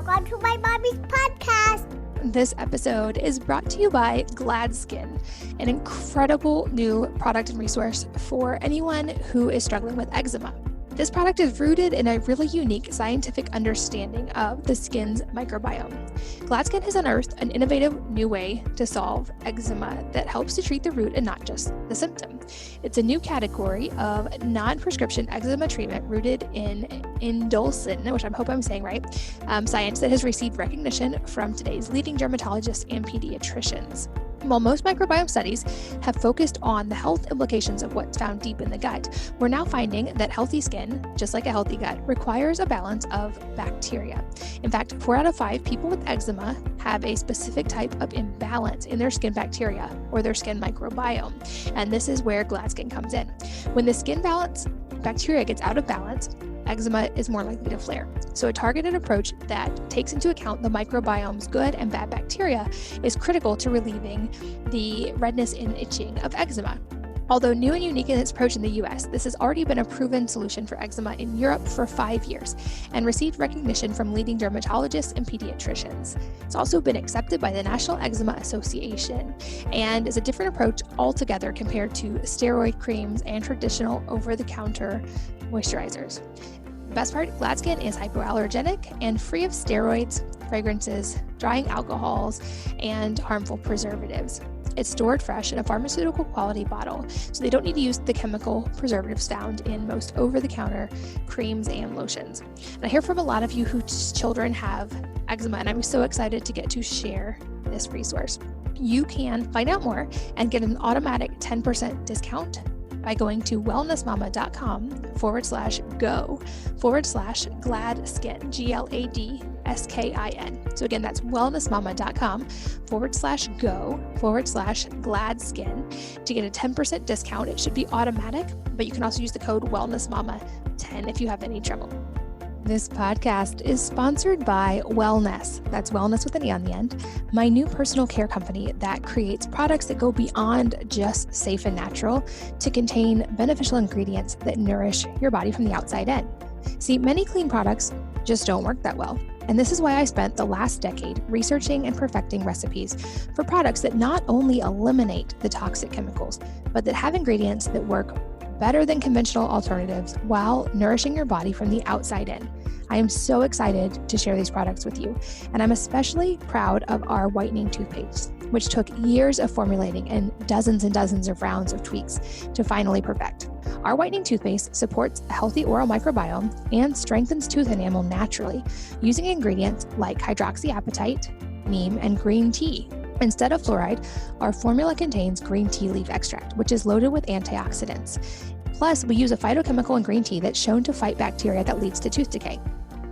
Welcome to my mommy's podcast. This episode is brought to you by GladSkin, an incredible new product and resource for anyone who is struggling with eczema. This product is rooted in a really unique scientific understanding of the skin's microbiome. GladSkin has unearthed an innovative new way to solve eczema that helps to treat the root and not just the symptom. It's a new category of non-prescription eczema treatment rooted in indolcin, which I hope I'm saying right, science that has received recognition from today's leading dermatologists and pediatricians. While most microbiome studies have focused on the health implications of what's found deep in the gut, we're now finding that healthy skin, just like a healthy gut, requires a balance of bacteria. In fact, 4 out of 5 people with eczema have a specific type of imbalance in their skin bacteria or their skin microbiome. And this is where GladSkin comes in. When the skin bacteria gets out of balance, eczema is more likely to flare. So a targeted approach that takes into account the microbiome's good and bad bacteria is critical to relieving the redness and itching of eczema. Although new and unique in its approach in the US, this has already been a proven solution for eczema in Europe for 5 years and received recognition from leading dermatologists and pediatricians. It's also been accepted by the National Eczema Association and is a different approach altogether compared to steroid creams and traditional over-the-counter moisturizers. The best part, GladSkin is hypoallergenic and free of steroids, fragrances, drying alcohols, and harmful preservatives. It's stored fresh in a pharmaceutical quality bottle, so they don't need to use the chemical preservatives found in most over-the-counter creams and lotions. And I hear from a lot of you whose children have eczema, and I'm so excited to get to share this resource. You can find out more and get an automatic 10% discount by going to wellnessmama.com/go/GladSkin, GladSkin. So again, that's wellnessmama.com/go/GladSkin to get a 10% discount. It should be automatic, but you can also use the code wellnessmama10 if you have any trouble. This podcast is sponsored by Wellness. That's wellness with an E on the end. My new personal care company that creates products that go beyond just safe and natural to contain beneficial ingredients that nourish your body from the outside in. See, many clean products just don't work that well. And this is why I spent the last decade researching and perfecting recipes for products that not only eliminate the toxic chemicals, but that have ingredients that work better than conventional alternatives while nourishing your body from the outside in. I am so excited to share these products with you, and I'm especially proud of our Whitening Toothpaste, which took years of formulating and dozens of rounds of tweaks to finally perfect. Our Whitening Toothpaste supports a healthy oral microbiome and strengthens tooth enamel naturally using ingredients like hydroxyapatite, neem, and green tea. Instead of fluoride, our formula contains green tea leaf extract, which is loaded with antioxidants. Plus, we use a phytochemical in green tea that's shown to fight bacteria that leads to tooth decay.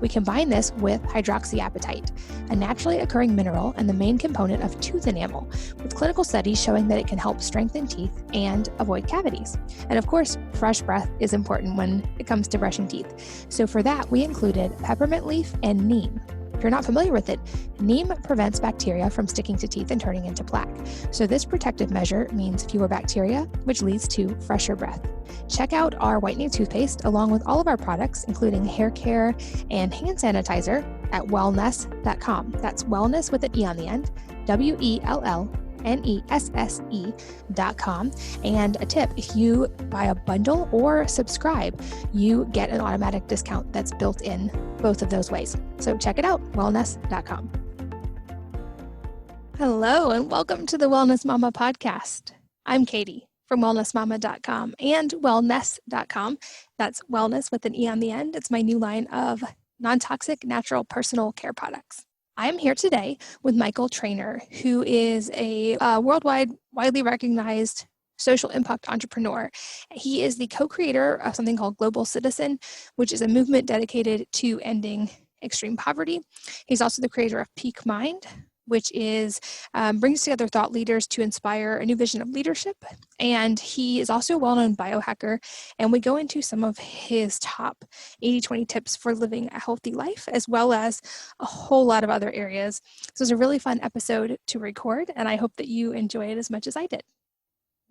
We combine this with hydroxyapatite, a naturally occurring mineral and the main component of tooth enamel, with clinical studies showing that it can help strengthen teeth and avoid cavities. And of course, fresh breath is important when it comes to brushing teeth. So for that, we included peppermint leaf and neem. If you're not familiar with it, neem prevents bacteria from sticking to teeth and turning into plaque. So this protective measure means fewer bacteria, which leads to fresher breath. Check out our Whitening Toothpaste along with all of our products, including hair care and hand sanitizer at wellness.com. That's wellness with an E on the end, WELLNESSE.com. And a tip, if you buy a bundle or subscribe, you get an automatic discount that's built in both of those ways. So check it out, wellness.com. Hello, and welcome to the Wellness Mama podcast. I'm Katie from wellnessmama.com and wellness.com. That's wellness with an E on the end. It's my new line of non-toxic natural personal care products. I am here today with Michael Trainer, who is a widely recognized social impact entrepreneur. He is the co-creator of something called Global Citizen, which is a movement dedicated to ending extreme poverty. He's also the creator of Peak Mind, which is brings together thought leaders to inspire a new vision of leadership. And he is also a well-known biohacker. And we go into some of his top 80-20 tips for living a healthy life, as well as a whole lot of other areas. So it's a really fun episode to record, and I hope that you enjoy it as much as I did.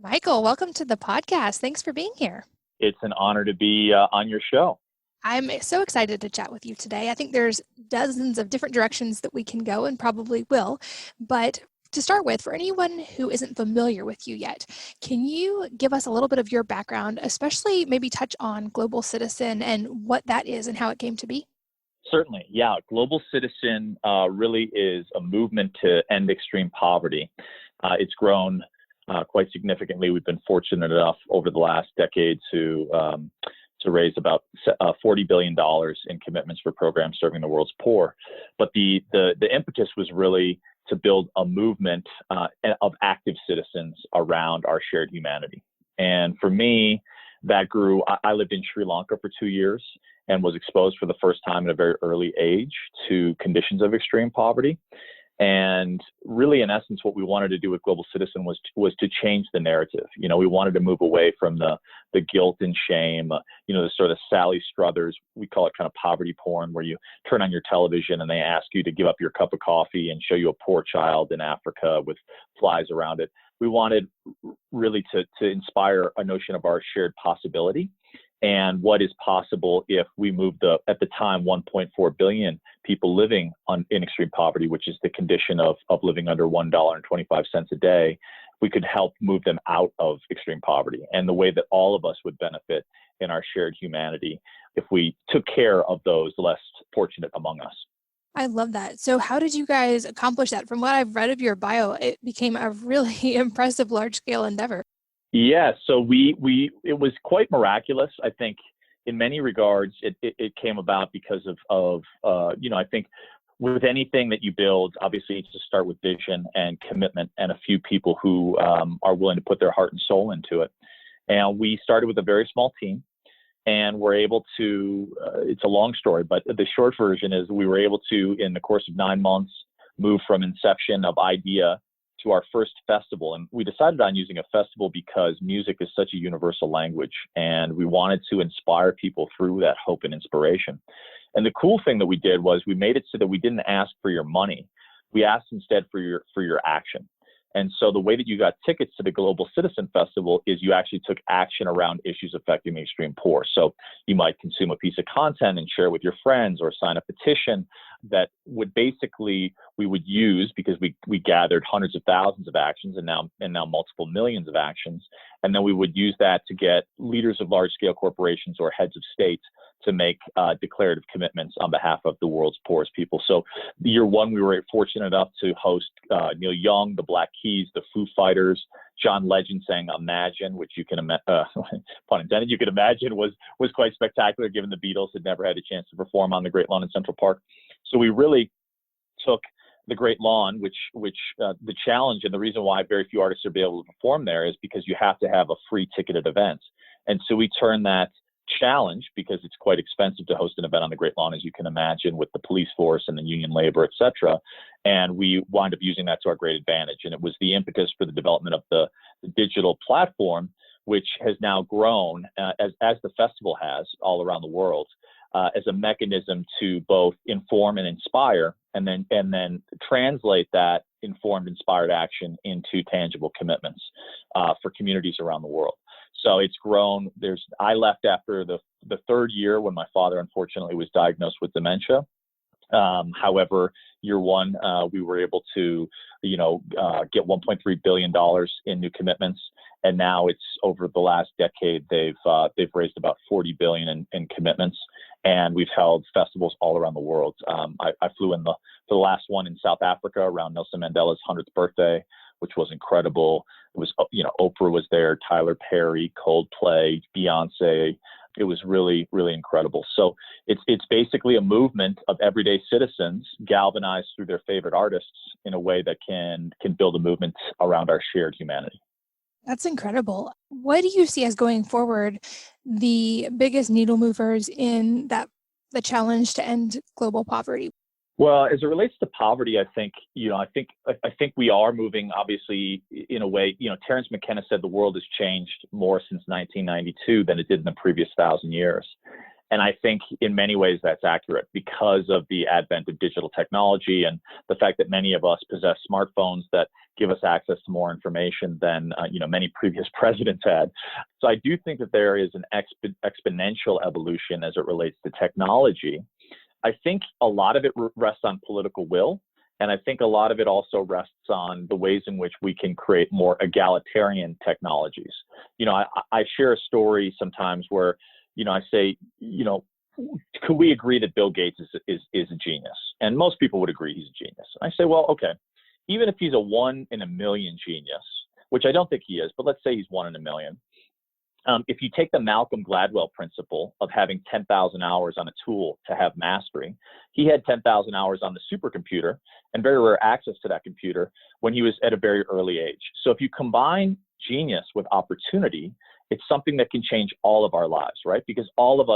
Michael, welcome to the podcast. Thanks for being here. It's an honor to be on your show. I'm so excited to chat with you today. I think there's dozens of different directions that we can go and probably will. But to start with, for anyone who isn't familiar with you yet, can you give us a little bit of your background, especially maybe touch on Global Citizen and what that is and how it came to be? Certainly. Yeah. Global Citizen really is a movement to end extreme poverty. It's grown quite significantly. We've been fortunate enough over the last decade to raise about $40 billion in commitments for programs serving the world's poor. But the impetus was really to build a movement of active citizens around our shared humanity. And for me, that grew. I lived in Sri Lanka for 2 years and was exposed for the first time at a very early age to conditions of extreme poverty. And really, in essence, what we wanted to do with Global Citizen was to change the narrative. We wanted to move away from the guilt and shame, the sort of Sally Struthers, we call it kind of poverty porn, where you turn on your television and they ask you to give up your cup of coffee and show you a poor child in Africa with flies around it. We wanted really to inspire a notion of our shared possibility and what is possible if we move at the time, 1.4 billion people living in extreme poverty, which is the condition of living under $1.25 a day. We could help move them out of extreme poverty, and the way that all of us would benefit in our shared humanity if we took care of those less fortunate among us. I love that. So how did you guys accomplish that? From what I've read of your bio, it became a really impressive large-scale endeavor. Yeah, so it was quite miraculous. I think in many regards, it came about because of I think with anything that you build, obviously it's to start with vision and commitment and a few people who are willing to put their heart and soul into it. And we started with a very small team, and we're able to, it's a long story, but the short version is we were able to, in the course of 9 months, move from inception of idea to our first festival. And we decided on using a festival because music is such a universal language, and we wanted to inspire people through that hope and inspiration. And the cool thing that we did was we made it so that we didn't ask for your money. We asked instead for your action. And so the way that you got tickets to the Global Citizen Festival is you actually took action around issues affecting the extreme poor. So you might consume a piece of content and share with your friends, or sign a petition that would basically we would use, because we gathered hundreds of thousands of actions and now multiple millions of actions. And then we would use that to get leaders of large scale corporations or heads of states to make declarative commitments on behalf of the world's poorest people. So year one, we were fortunate enough to host Neil Young, the Black Keys, the Foo Fighters. John Legend sang Imagine, which you can, pun intended, you could imagine was quite spectacular, given the Beatles had never had a chance to perform on the Great Lawn in Central Park. So we really took the Great Lawn, which the challenge and the reason why very few artists are able to perform there is because you have to have a free ticketed event. And so we turned that challenge, because it's quite expensive to host an event on the Great Lawn, as you can imagine, with the police force and the union labor, et cetera. And we wound up using that to our great advantage. And it was the impetus for the development of the digital platform, which has now grown, as the festival has all around the world, as a mechanism to both inform and inspire, and then translate that informed, inspired action into tangible commitments for communities around the world. So it's grown. I left after the third year when my father unfortunately was diagnosed with dementia. However, year one, we were able to, get $1.3 billion in new commitments, and now it's over the last decade they've raised about $40 billion in commitments, and we've held festivals all around the world. I flew in for the last one in South Africa around Nelson Mandela's 100th birthday, which was incredible. It was, Oprah was there, Tyler Perry, Coldplay, Beyonce. It was really, really incredible. So it's basically a movement of everyday citizens galvanized through their favorite artists in a way that can build a movement around our shared humanity. That's incredible. What do you see as going forward the biggest needle movers in the challenge to end global poverty? Well, as it relates to poverty, I think we are moving, obviously, in a way. Terence McKenna said the world has changed more since 1992 than it did in the previous 1,000 years. And I think in many ways that's accurate because of the advent of digital technology and the fact that many of us possess smartphones that give us access to more information than many previous presidents had. So I do think that there is an exponential evolution as it relates to technology. I think a lot of it rests on political will. And I think a lot of it also rests on the ways in which we can create more egalitarian technologies. I share a story sometimes where, I say, could we agree that Bill Gates is a genius? And most people would agree he's a genius. And I say, well, okay, even if he's a 1 in a million genius, which I don't think he is, but let's say he's 1 in a million. If you take the Malcolm Gladwell principle of having 10,000 hours on a tool to have mastery, he had 10,000 hours on the supercomputer and very rare access to that computer when he was at a very early age. So if you combine genius with opportunity, it's something that can change all of our lives, right? Because all of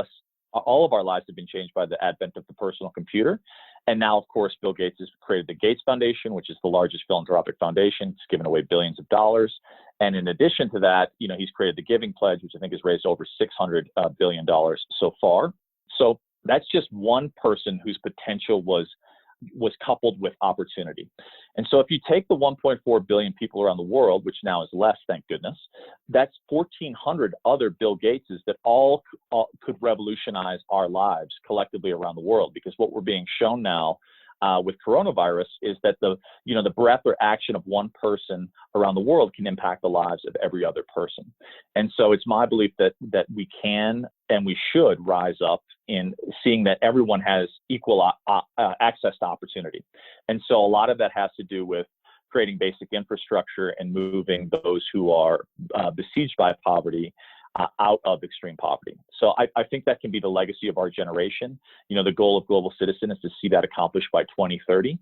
our lives have been changed by the advent of the personal computer. And now, of course, Bill Gates has created the Gates Foundation, which is the largest philanthropic foundation. It's given away billions of dollars. And in addition to that, he's created the Giving Pledge, which I think has raised over $600 billion so far. So that's just one person whose potential was coupled with opportunity. And so if you take the 1.4 billion people around the world, which now is less, thank goodness, that's 1,400 other Bill Gateses that all could revolutionize our lives collectively around the world. Because what we're being shown now with coronavirus is that the breath or action of one person around the world can impact the lives of every other person. And so it's my belief that we can and we should rise up in seeing that everyone has equal access to opportunity. And so a lot of that has to do with creating basic infrastructure and moving those who are besieged by poverty out of extreme poverty. So I think that can be the legacy of our generation. The goal of Global Citizen is to see that accomplished by 2030.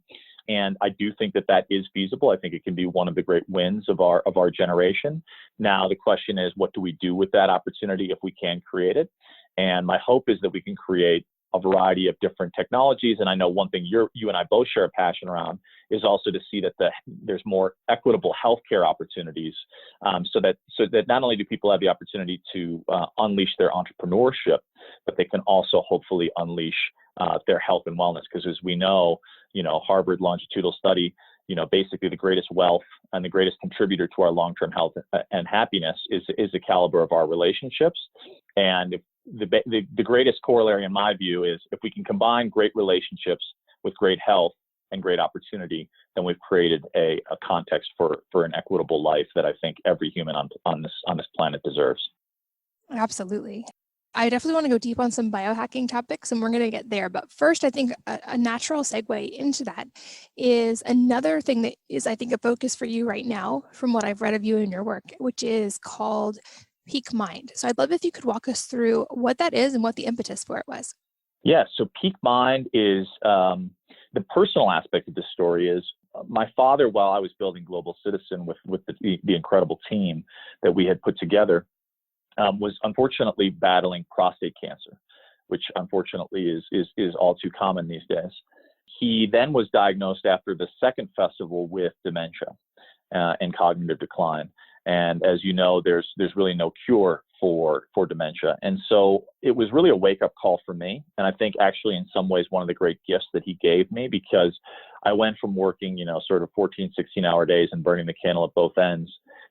And I do think that is feasible. I think it can be one of the great wins of our generation. Now, the question is, what do we do with that opportunity if we can create it? And my hope is that we can create a variety of different technologies. And I know one thing you and I both share a passion around is also to see that there's more equitable healthcare opportunities, so that not only do people have the opportunity to unleash their entrepreneurship, but they can also hopefully unleash their health and wellness. Because as we know, Harvard longitudinal study, basically the greatest wealth and the greatest contributor to our long-term health and happiness is the caliber of our relationships. And if the greatest corollary in my view is if we can combine great relationships with great health and great opportunity, then we've created a context for an equitable life that I think every human on this planet deserves. Absolutely. I definitely want to go deep on some biohacking topics, and we're going to get there. But first, I think a natural segue into that is another thing that is, I think, a focus for you right now from what I've read of you and your work, which is called Peak Mind. So I'd love if you could walk us through what that is and what the impetus for it was. Yeah, so Peak Mind is the personal aspect of this story is my father, while I was building Global Citizen with the incredible team that we had put together, was unfortunately battling prostate cancer, which unfortunately is all too common these days. He then was diagnosed after the second festival with dementia and cognitive decline. And as you know, there's really no cure for dementia. And so it was really a wake-up call for me. And I think actually in some ways one of the great gifts that he gave me, because I went from working, sort of 14, 16-hour days and burning the candle at both ends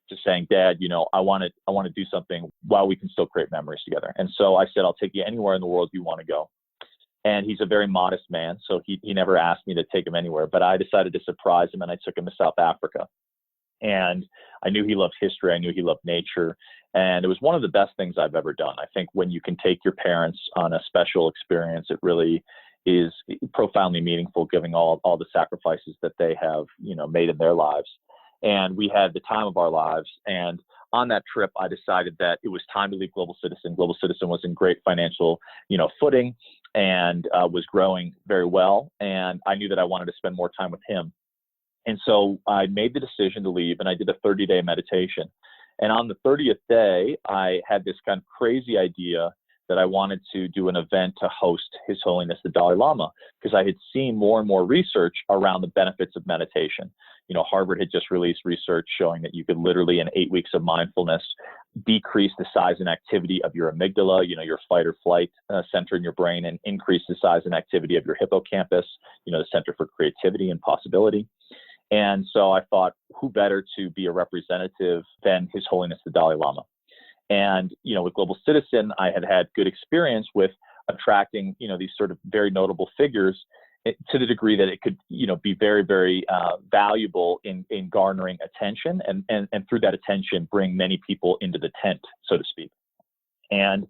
to saying, Dad, I want to do something while we can still create memories together. And so I said, I'll take you anywhere in the world you want to go. And he's a very modest man, so he never asked me to take him anywhere. But I decided to surprise him, and I took him to South Africa. And I knew he loved history. I knew he loved nature. And it was one of the best things I've ever done. I think when you can take your parents on a special experience, it really is profoundly meaningful, given all the sacrifices that they have, made in their lives. And we had the time of our lives. And on that trip, I decided that it was time to leave Global Citizen. Global Citizen was in great financial, footing and was growing very well. And I knew that I wanted to spend more time with him. And so I made the decision to leave, and I did a 30-day meditation. And on the 30th day, I had this kind of crazy idea that I wanted to do an event to host His Holiness the Dalai Lama, because I had seen more and more research around the benefits of meditation. Harvard had just released research showing that you could literally, in 8 weeks of mindfulness, decrease the size and activity of your amygdala, your fight or flight center in your brain, and increase the size and activity of your hippocampus, the center for creativity and possibility. And so I thought, who better to be a representative than His Holiness the Dalai Lama? And, with Global Citizen, I had good experience with attracting, these sort of very notable figures to the degree that it could, be very, very valuable in garnering attention and through that attention, bring many people into the tent, so to speak. And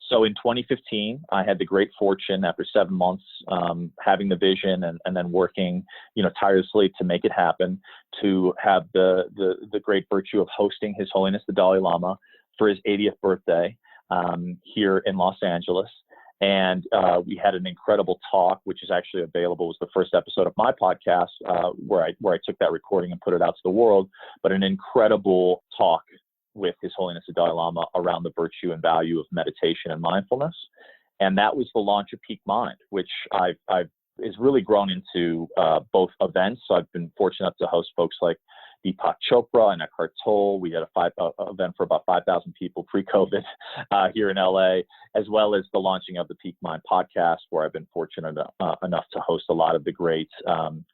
so in 2015, I had the great fortune, after 7 months, having the vision and then working, tirelessly to make it happen, to have the great virtue of hosting His Holiness the Dalai Lama for his 80th birthday here in Los Angeles. And we had an incredible talk, which is actually available. It was the first episode of my podcast where I took that recording and put it out to the world. But an incredible talk with His Holiness the Dalai Lama around the virtue and value of meditation and mindfulness. And that was the launch of Peak Mind, which is really grown into both events. So I've been fortunate enough to host folks like Deepak Chopra and Eckhart Tolle. We had an event for about 5,000 people pre-COVID here in LA, as well as the launching of the Peak Mind podcast, where I've been fortunate enough to host a lot of the great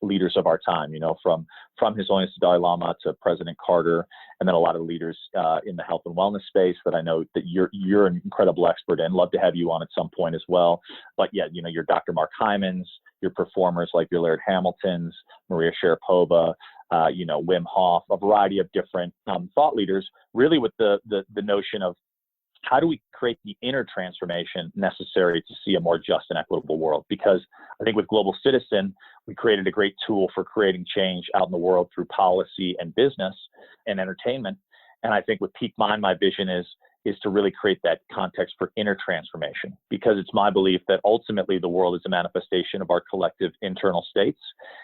leaders of our time, from His Holiness the Dalai Lama to President Carter, and then a lot of leaders in the health and wellness space that I know that you're an incredible expert in. Love to have you on at some point as well. But yeah, your Dr. Mark Hymans, your performers like your Laird Hamiltons, Maria Sharapova, Wim Hof, a variety of different thought leaders, really with the notion of how do we create the inner transformation necessary to see a more just and equitable world? Because I think with Global Citizen, we created a great tool for creating change out in the world through policy and business and entertainment. And I think with Peak Mind, my vision is to really create that context for inner transformation, because it's my belief that ultimately the world is a manifestation of our collective internal states.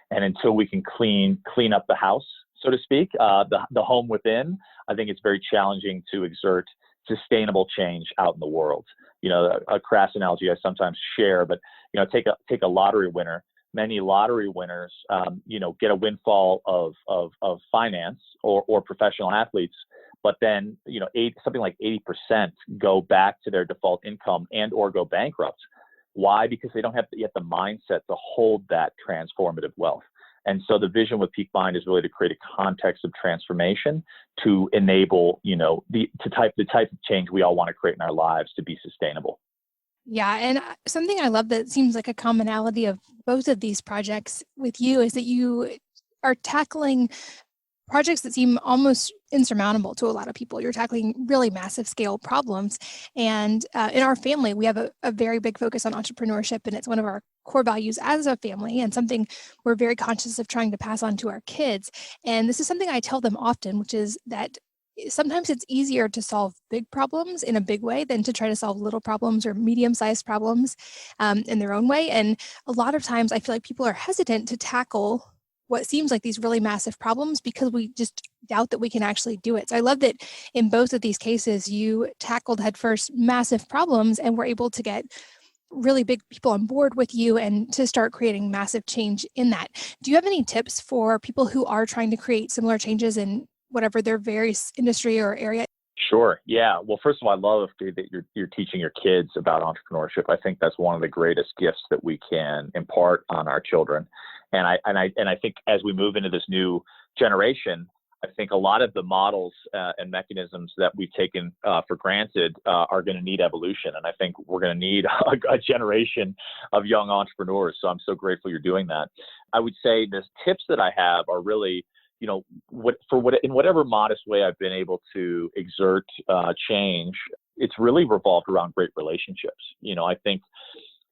And until we can clean up the house, so to speak, the home within, I think it's very challenging to exert sustainable change out in the world. A crass analogy I sometimes share, but take a lottery winner. Many lottery winners, get a windfall of finance or professional athletes, but then something like 80% go back to their default income and or go bankrupt. Why? Because they don't have yet the mindset to hold that transformative wealth. And so the vision with Peak Mind is really to create a context of transformation to enable, the type of change we all want to create in our lives to be sustainable. Yeah. And something I love that seems like a commonality of both of these projects with you is that you are tackling projects that seem almost insurmountable to a lot of people. You're tackling really massive scale problems. And in our family, we have a very big focus on entrepreneurship, and it's one of our core values as a family and something we're very conscious of trying to pass on to our kids. And this is something I tell them often, which is that sometimes it's easier to solve big problems in a big way than to try to solve little problems or medium-sized problems in their own way. And a lot of times I feel like people are hesitant to tackle what seems like these really massive problems because we just doubt that we can actually do it. So I love that in both of these cases, you tackled headfirst massive problems and were able to get really big people on board with you and to start creating massive change in that. Do you have any tips for people who are trying to create similar changes in whatever their various industry or area? Sure. Yeah. Well, first of all, I love that you're teaching your kids about entrepreneurship. I think that's one of the greatest gifts that we can impart on our children. And I think as we move into this new generation, I think a lot of the models and mechanisms that we've taken for granted are going to need evolution. And I think we're going to need a generation of young entrepreneurs. So I'm so grateful you're doing that. I would say the tips that I have are really, in whatever modest way I've been able to exert change, it's really revolved around great relationships. I think,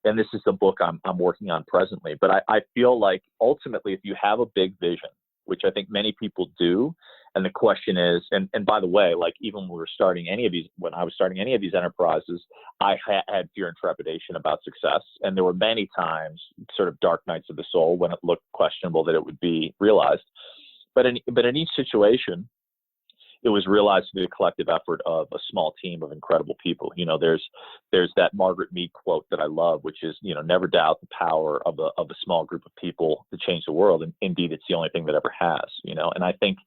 and this is the book I'm working on presently, but I feel like ultimately, if you have a big vision, which I think many people do, and the question is, and by the way, like even when I was starting any of these enterprises, I had fear and trepidation about success, and there were many times, sort of dark nights of the soul, when it looked questionable that it would be realized. But in each situation, it was realized through the collective effort of a small team of incredible people. There's that Margaret Mead quote that I love, which is, never doubt the power of a small group of people to change the world. And indeed, it's the only thing that ever has, and I think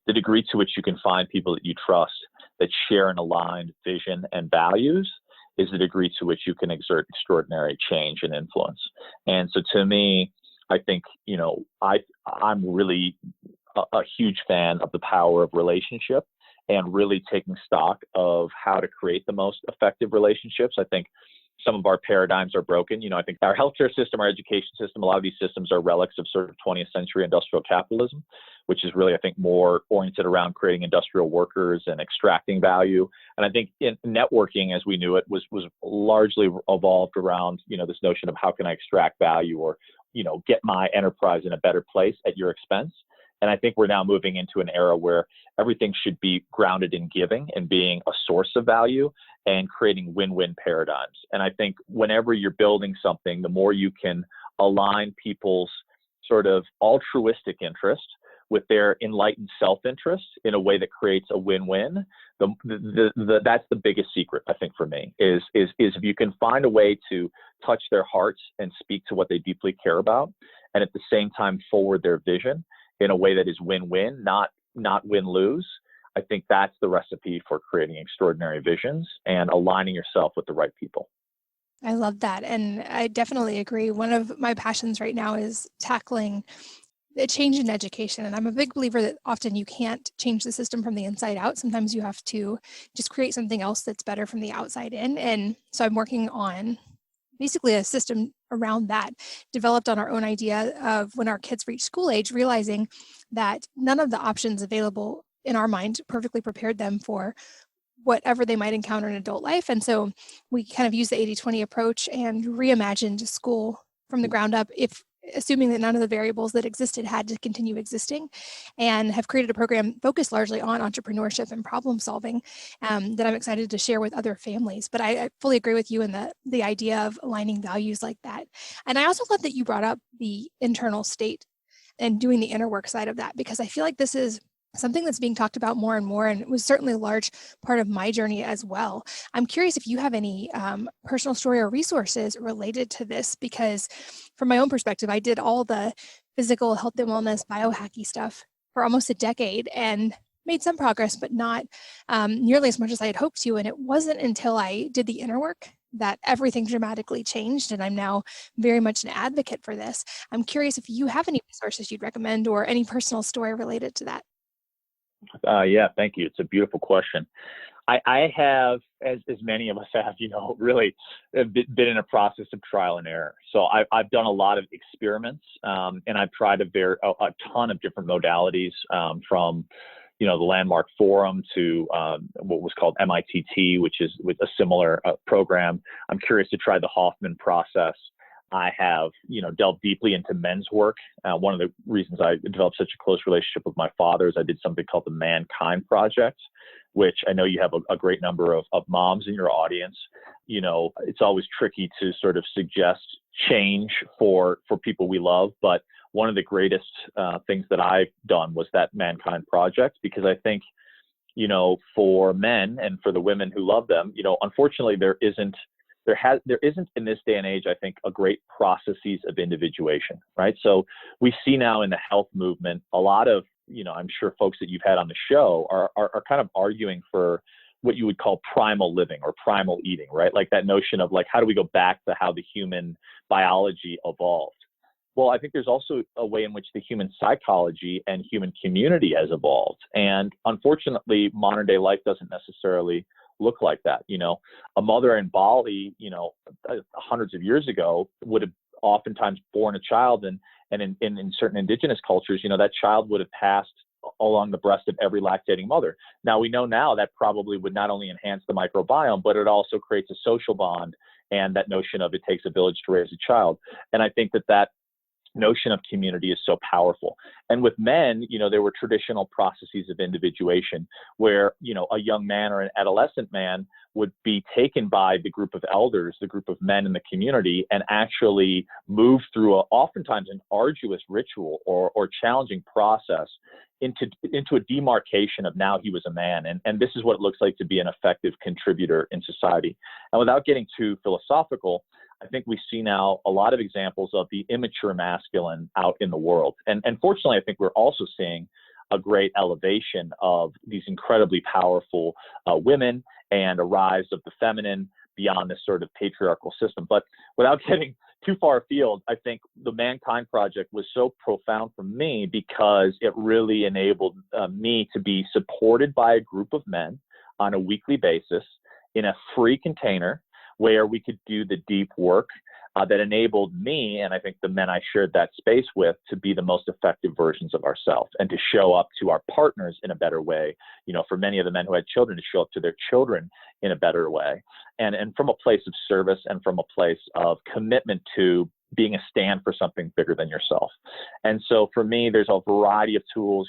the degree to which you can find people that you trust that share an aligned vision and values is the degree to which you can exert extraordinary change and influence. And so to me, I think, I'm really a huge fan of the power of relationship and really taking stock of how to create the most effective relationships. I think some of our paradigms are broken. I think our healthcare system, our education system, a lot of these systems are relics of sort of 20th century industrial capitalism, which is really, I think, more oriented around creating industrial workers and extracting value. And I think in networking, as we knew it, was largely evolved around, this notion of how can I extract value or, get my enterprise in a better place at your expense. And I think we're now moving into an era where everything should be grounded in giving and being a source of value and creating win-win paradigms. And I think whenever you're building something, the more you can align people's sort of altruistic interest with their enlightened self-interest in a way that creates a win-win, that's the biggest secret, I think, for me, is if you can find a way to touch their hearts and speak to what they deeply care about, and at the same time forward their vision in a way that is win-win, not win-lose. I think that's the recipe for creating extraordinary visions and aligning yourself with the right people. I love that. And I definitely agree. One of my passions right now is tackling a change in education. And I'm a big believer that often you can't change the system from the inside out. Sometimes you have to just create something else that's better from the outside in. And so I'm working on basically a system around that, developed on our own idea of when our kids reach school age, realizing that none of the options available in our mind perfectly prepared them for whatever they might encounter in adult life. And so we kind of used the 80-20 approach and reimagined school from the ground up, assuming that none of the variables that existed had to continue existing, and have created a program focused largely on entrepreneurship and problem solving that I'm excited to share with other families. But I fully agree with you in the idea of aligning values like that. And I also love that you brought up the internal state and doing the inner work side of that, because I feel like this is something that's being talked about more and more, and it was certainly a large part of my journey as well. I'm curious if you have any personal story or resources related to this, because from my own perspective, I did all the physical health and wellness biohacking stuff for almost a decade and made some progress, but not nearly as much as I had hoped to. And it wasn't until I did the inner work that everything dramatically changed. And I'm now very much an advocate for this. I'm curious if you have any resources you'd recommend or any personal story related to that. Yeah, thank you. It's a beautiful question. I have, as many of us have, really been in a process of trial and error. So I've done a lot of experiments, and I've tried a ton of different modalities, from the Landmark Forum to what was called MITT, which is with a similar program. I'm curious to try the Hoffman process. I have, delved deeply into men's work. One of the reasons I developed such a close relationship with my father is I did something called the Mankind Project, which I know you have a great number of moms in your audience. It's always tricky to sort of suggest change for people we love. But one of the greatest things that I've done was that Mankind Project, because I think, for men and for the women who love them, unfortunately, there isn't in this day and age, I think, a great processes of individuation, right? So we see now in the health movement, a lot of, I'm sure folks that you've had on the show are kind of arguing for what you would call primal living or primal eating, right? Like that notion of how do we go back to how the human biology evolved? Well, I think there's also a way in which the human psychology and human community has evolved. And unfortunately, modern day life doesn't necessarily look like that. A mother in Bali, hundreds of years ago would have oftentimes born a child, and in certain indigenous cultures, that child would have passed along the breast of every lactating mother. Now we know now that probably would not only enhance the microbiome, but it also creates a social bond and that notion of it takes a village to raise a child. And I think that notion of community is so powerful. And with men, there were traditional processes of individuation where, a young man or an adolescent man would be taken by the group of elders, the group of men in the community, and actually move through oftentimes an arduous ritual or challenging process into a demarcation of now he was a man. And this is what it looks like to be an effective contributor in society. And without getting too philosophical, I think we see now a lot of examples of the immature masculine out in the world. And fortunately, I think we're also seeing a great elevation of these incredibly powerful women and a rise of the feminine beyond this sort of patriarchal system. But without getting too far afield, I think the Mankind Project was so profound for me because it really enabled me to be supported by a group of men on a weekly basis in a free container where we could do the deep work that enabled me, and I think the men I shared that space with, to be the most effective versions of ourselves and to show up to our partners in a better way. For many of the men who had children, to show up to their children in a better way. And from a place of service and from a place of commitment to being a stand for something bigger than yourself. And so for me, there's a variety of tools,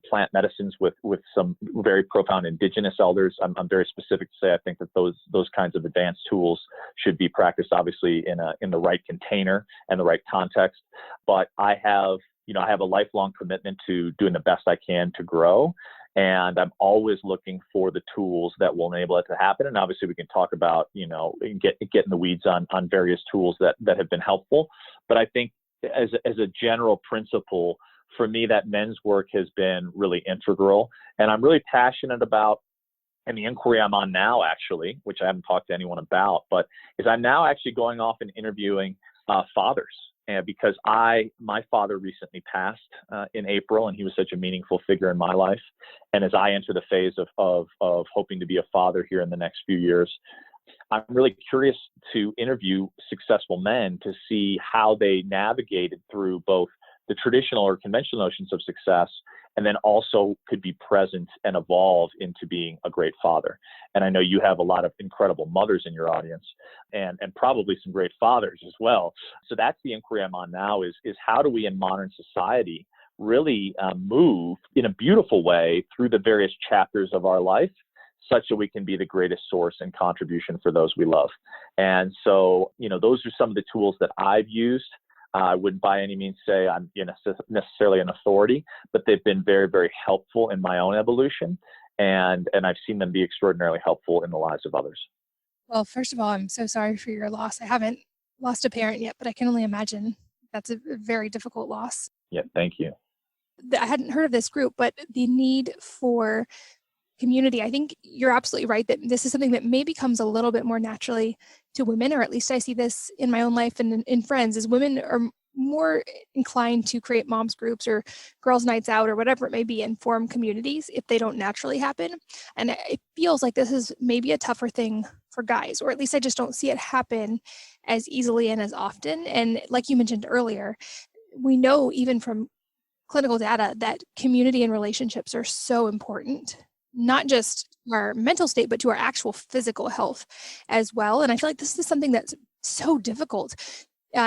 plant medicines with some very profound indigenous elders. I'm very specific to say I think that those kinds of advanced tools should be practiced obviously in the right container and the right context. But I have a lifelong commitment to doing the best I can to grow. And I'm always looking for the tools that will enable it to happen. And obviously we can talk about, get in the weeds on various tools that have been helpful. But I think as a general principle, for me, that men's work has been really integral. And I'm really passionate about, and the inquiry I'm on now, actually, which I haven't talked to anyone about, but is I'm now actually going off and interviewing fathers. And because my father recently passed in April, and he was such a meaningful figure in my life. And as I enter the phase of hoping to be a father here in the next few years, I'm really curious to interview successful men to see how they navigated through both the traditional or conventional notions of success, and then also could be present and evolve into being a great father. And I know you have a lot of incredible mothers in your audience and probably some great fathers as well. So that's the inquiry I'm on now is how do we in modern society really move in a beautiful way through the various chapters of our life such that we can be the greatest source and contribution for those we love. And so, those are some of the tools that I've used. I wouldn't by any means say I'm necessarily an authority, but they've been very, very helpful in my own evolution. And I've seen them be extraordinarily helpful in the lives of others. Well, first of all, I'm so sorry for your loss. I haven't lost a parent yet, but I can only imagine that's a very difficult loss. Yeah, thank you. I hadn't heard of this group, but the need for community, I think you're absolutely right that this is something that maybe comes a little bit more naturally to women, or at least I see this in my own life and in friends, is women are more inclined to create moms groups or girls' nights out or whatever it may be and form communities if they don't naturally happen. And it feels like this is maybe a tougher thing for guys, or at least I just don't see it happen as easily and as often. And like you mentioned earlier, we know even from clinical data that community and relationships are so important, not just our mental state, but to our actual physical health as well. And I feel like this is something that's so difficult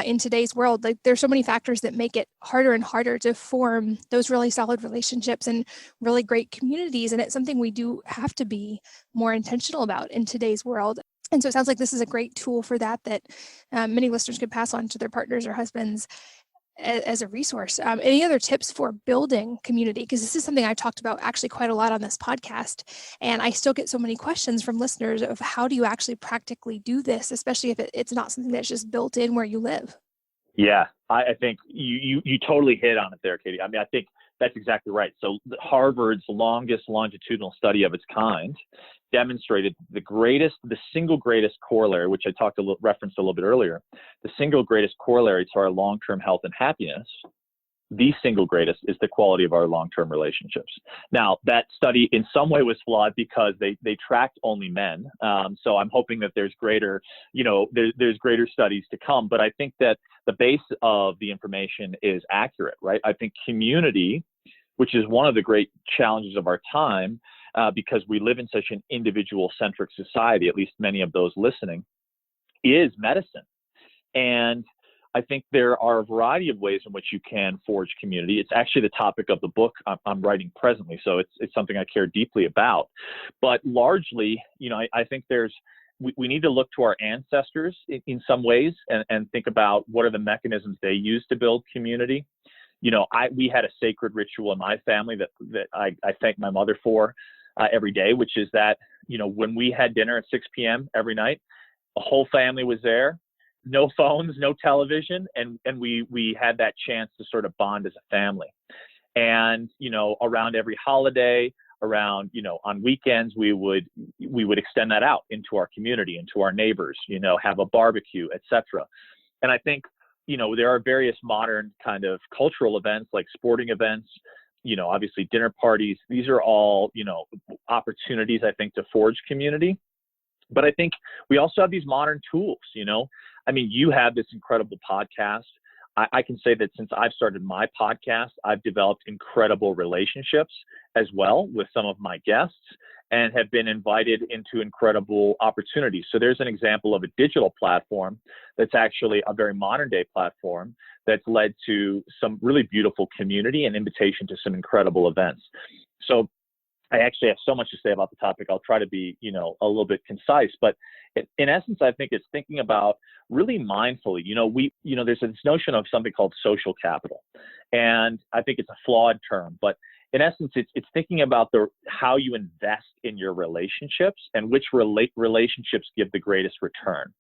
in today's world. Like there's so many factors that make it harder and harder to form those really solid relationships and really great communities. And it's something we do have to be more intentional about in today's world. And so it sounds like this is a great tool for that many listeners could pass on to their partners or husbands as a resource. Any other tips for building community? Because this is something I've talked about actually quite a lot on this podcast. And I still get so many questions from listeners of how do you actually practically do this, especially if it's not something that's just built in where you live. Yeah, I think you totally hit on it there, Katie. I mean, I think that's exactly right. So Harvard's longest longitudinal study of its kind demonstrated the single greatest corollary, which I referenced a little bit earlier, the single greatest corollary to our long-term health and happiness, the single greatest, is the quality of our long-term relationships. Now, that study in some way was flawed because they tracked only men. So I'm hoping that there's greater studies to come. But I think that the base of the information is accurate, right? I think community, which is one of the great challenges of our time, because we live in such an individual-centric society, at least many of those listening, is medicine. And I think there are a variety of ways in which you can forge community. It's actually the topic of the book I'm writing presently, so it's something I care deeply about. But largely, I think we need to look to our ancestors in some ways and think about what are the mechanisms they used to build community. We had a sacred ritual in my family that I thank my mother for every day, which is that, when we had dinner at 6 p.m. every night, the whole family was there, no phones, no television, and we had that chance to sort of bond as a family. And, around every holiday, around, on weekends, we would extend that out into our community, into our neighbors, have a barbecue, etc. And I think, there are various modern kind of cultural events like sporting events, obviously dinner parties. These are all, opportunities, I think, to forge community. But I think we also have these modern tools, you have this incredible podcast. I can say that since I've started my podcast, I've developed incredible relationships as well with some of my guests and have been invited into incredible opportunities. So there's an example of a digital platform that's actually a very modern day platform that's led to some really beautiful community and invitation to some incredible events. So I actually have so much to say about the topic. I'll try to be, a little bit concise, but in essence, I think it's thinking about really mindfully, there's this notion of something called social capital, and I think it's a flawed term, but in essence, it's thinking about how you invest in your relationships and which relationships give the greatest return.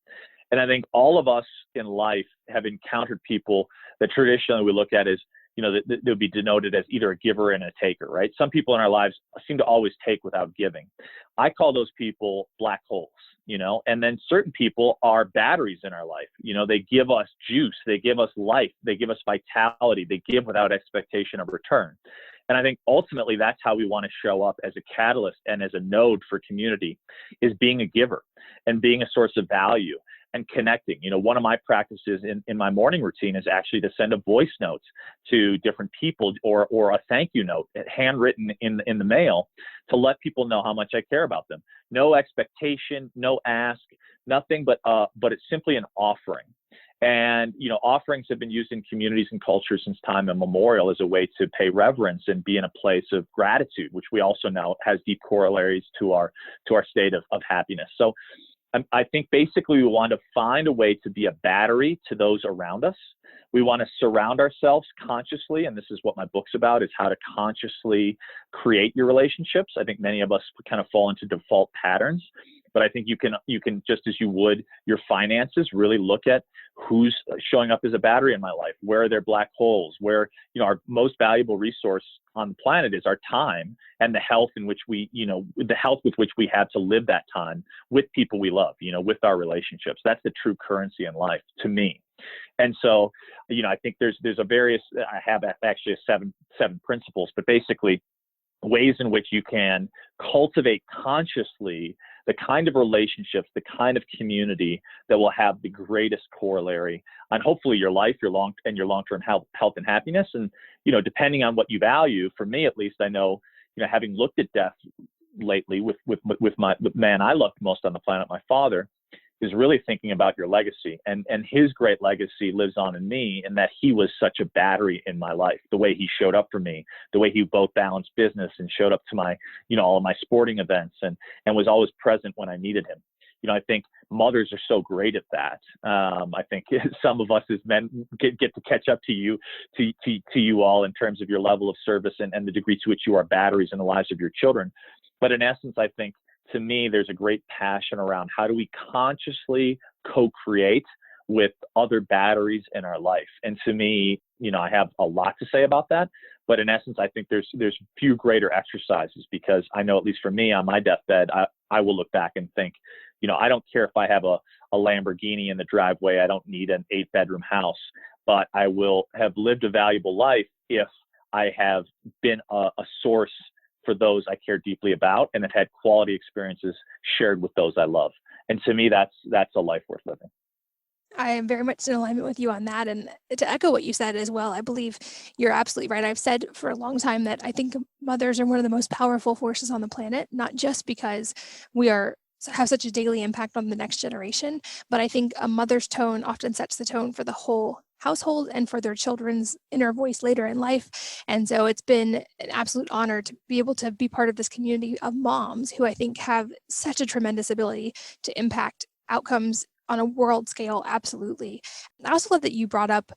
And I think all of us in life have encountered people that traditionally we look at as, that would be denoted as either a giver and a taker, right? Some people in our lives seem to always take without giving. I call those people black holes, and then certain people are batteries in our life. They give us juice, they give us life, they give us vitality, they give without expectation of return. And I think ultimately that's how we want to show up as a catalyst and as a node for community, is being a giver and being a source of value and connecting. One of my practices in my morning routine is actually to send a voice note to different people or a thank you note handwritten in the mail to let people know how much I care about them. No expectation, no ask, nothing, but it's simply an offering. And, offerings have been used in communities and cultures since time immemorial as a way to pay reverence and be in a place of gratitude, which we also know has deep corollaries to our state of happiness. So I think basically we want to find a way to be a battery to those around us. We want to surround ourselves consciously, and this is what my book's about, is how to consciously create your relationships. I think many of us kind of fall into default patterns, but I think you can just as you would your finances, really look at who's showing up as a battery in my life. Where are their black holes? Where, our most valuable resource on the planet is our time and the health in which the health with which we have to live that time with people we love, with our relationships. That's the true currency in life to me. And so, I think there's I have actually seven principles, but basically ways in which you can cultivate consciously the kind of relationships, the kind of community that will have the greatest corollary on hopefully your life, your long-term health and happiness. And, depending on what you value, for me, at least, I know, having looked at death lately with the man I loved most on the planet, my father, is really thinking about your legacy, and his great legacy lives on in me, in that he was such a battery in my life. The way he showed up for me, the way he both balanced business and showed up to my, all of my sporting events, and was always present when I needed him. I think mothers are so great at that. I think some of us as men get to catch up to you all in terms of your level of service and the degree to which you are batteries in the lives of your children. But in essence, I think, to me, there's a great passion around how do we consciously co-create with other batteries in our life. And to me, I have a lot to say about that. But in essence, I think there's few greater exercises, because I know, at least for me, on my deathbed, I will look back and think, I don't care if I have a Lamborghini in the driveway. I don't need an 8-bedroom house, but I will have lived a valuable life if I have been a source for those I care deeply about and have had quality experiences shared with those I love. And to me, that's a life worth living. I am very much in alignment with you on that. And to echo what you said as well, I believe you're absolutely right. I've said for a long time that I think mothers are one of the most powerful forces on the planet, not just because we have such a daily impact on the next generation, but I think a mother's tone often sets the tone for the whole household and for their children's inner voice later in life. And so it's been an absolute honor to be able to be part of this community of moms who I think have such a tremendous ability to impact outcomes on a world scale. Absolutely. I also love that you brought up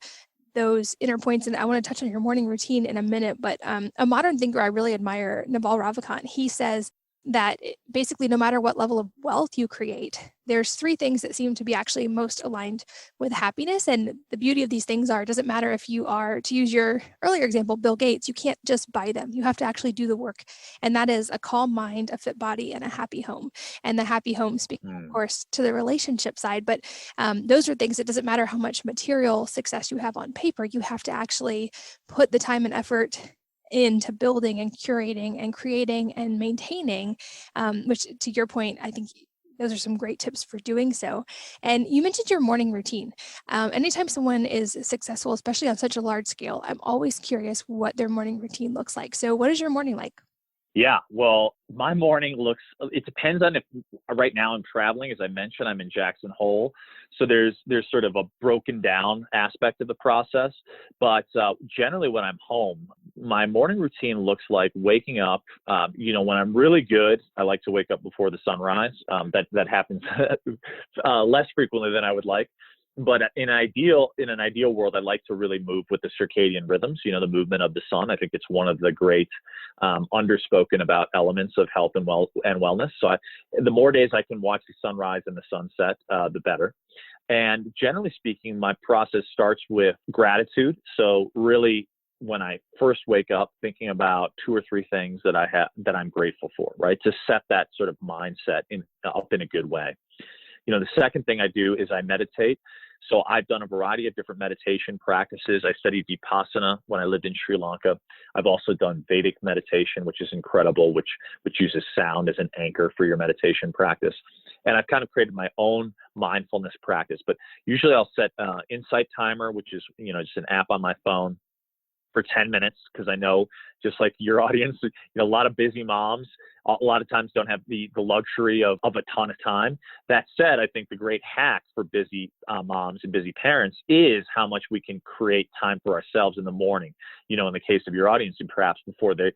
those inner points, and I want to touch on your morning routine in a minute, but a modern thinker I really admire, Naval Ravikant, he says that basically no matter what level of wealth you create, there's three things that seem to be actually most aligned with happiness. And the beauty of these things are, it doesn't matter if you are, to use your earlier example, Bill Gates, you can't just buy them. You have to actually do the work. And that is a calm mind, a fit body, and a happy home. And the happy home speaking, of course, to the relationship side. But those are things, it doesn't matter how much material success you have on paper, you have to actually put the time and effort into building and curating and creating and maintaining, which to your point, I think those are some great tips for doing so. And you mentioned your morning routine. Anytime someone is successful, especially on such a large scale, I'm always curious what their morning routine looks like. So what is your morning like? Yeah, well, my morning it depends on if right now I'm traveling. As I mentioned, I'm in Jackson Hole. So there's sort of a broken down aspect of the process. But generally when I'm home, my morning routine looks like waking up. When I'm really good, I like to wake up before the sunrise. That happens less frequently than I would like. But in an ideal world, I'd like to really move with the circadian rhythms, the movement of the sun. I think it's one of the great underspoken about elements of health and wellness. So the more days I can watch the sunrise and the sunset, the better. And generally speaking, my process starts with gratitude. So really, when I first wake up, thinking about two or three things that I'm grateful for, right? To set that sort of mindset up in a good way. The second thing I do is I meditate. So I've done a variety of different meditation practices. I studied Vipassana when I lived in Sri Lanka. I've also done Vedic meditation, which is incredible, which uses sound as an anchor for your meditation practice. And I've kind of created my own mindfulness practice. But usually I'll set Insight Timer, which is, just an app on my phone, for 10 minutes, because I know, just like your audience, a lot of busy moms a lot of times don't have the luxury of a ton of time. That said, I think the great hack for busy moms and busy parents is how much we can create time for ourselves in the morning, in the case of your audience, and perhaps before their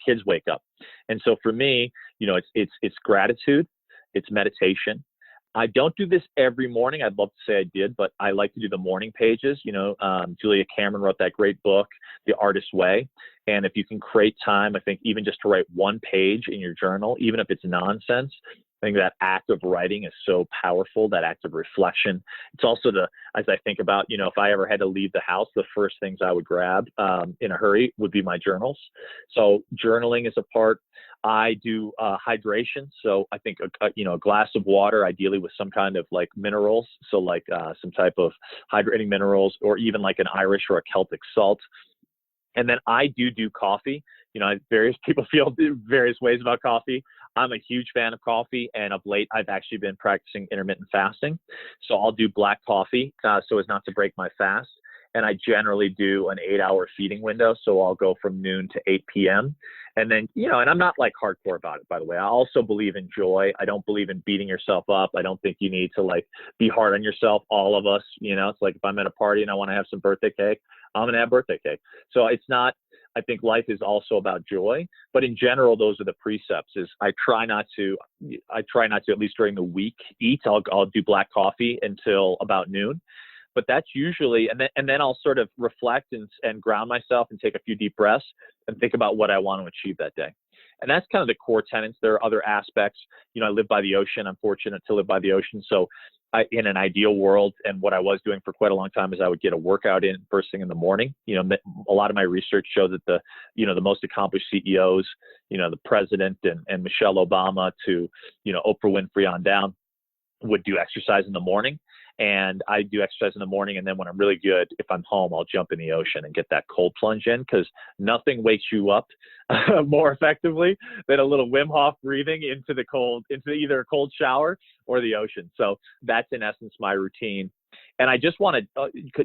kids wake up. And so for me, it's gratitude, it's meditation. I don't do this every morning. I'd love to say I did, but I like to do the morning pages. Julia Cameron wrote that great book, The Artist's Way. And if you can create time, I think even just to write one page in your journal, even if it's nonsense, I think that act of writing is so powerful, that act of reflection. It's also as I think about, if I ever had to leave the house, the first things I would grab in a hurry would be my journals. So journaling is a part. I do hydration. So I think, a glass of water, ideally with some kind of like minerals. So like some type of hydrating minerals, or even like an Irish or a Celtic salt. And then I do coffee. Various people feel various ways about coffee. I'm a huge fan of coffee, and of late, I've actually been practicing intermittent fasting. So I'll do black coffee so as not to break my fast. And I generally do an 8-hour feeding window. So I'll go from noon to 8 p.m. And then, and I'm not like hardcore about it, by the way. I also believe in joy. I don't believe in beating yourself up. I don't think you need to like be hard on yourself. All of us, it's like if I'm at a party and I want to have some birthday cake, I'm going to have birthday cake. So it's not, I think life is also about joy, but in general, those are the precepts. Is I try not to, at least during the week, eat. I'll do black coffee until about noon. But that's usually, and then I'll sort of reflect and ground myself and take a few deep breaths and think about what I want to achieve that day. And that's kind of the core tenets. There are other aspects. I live by the ocean. I'm fortunate to live by the ocean. So in an ideal world, and what I was doing for quite a long time, is I would get a workout in first thing in the morning. A lot of my research showed that the most accomplished CEOs, the president and Michelle Obama to, Oprah Winfrey on down, would do exercise in the morning. And I do exercise in the morning. And then when I'm really good, if I'm home, I'll jump in the ocean and get that cold plunge in, because nothing wakes you up more effectively than a little Wim Hof breathing into either a cold shower or the ocean. So that's in essence my routine. And I just wanted,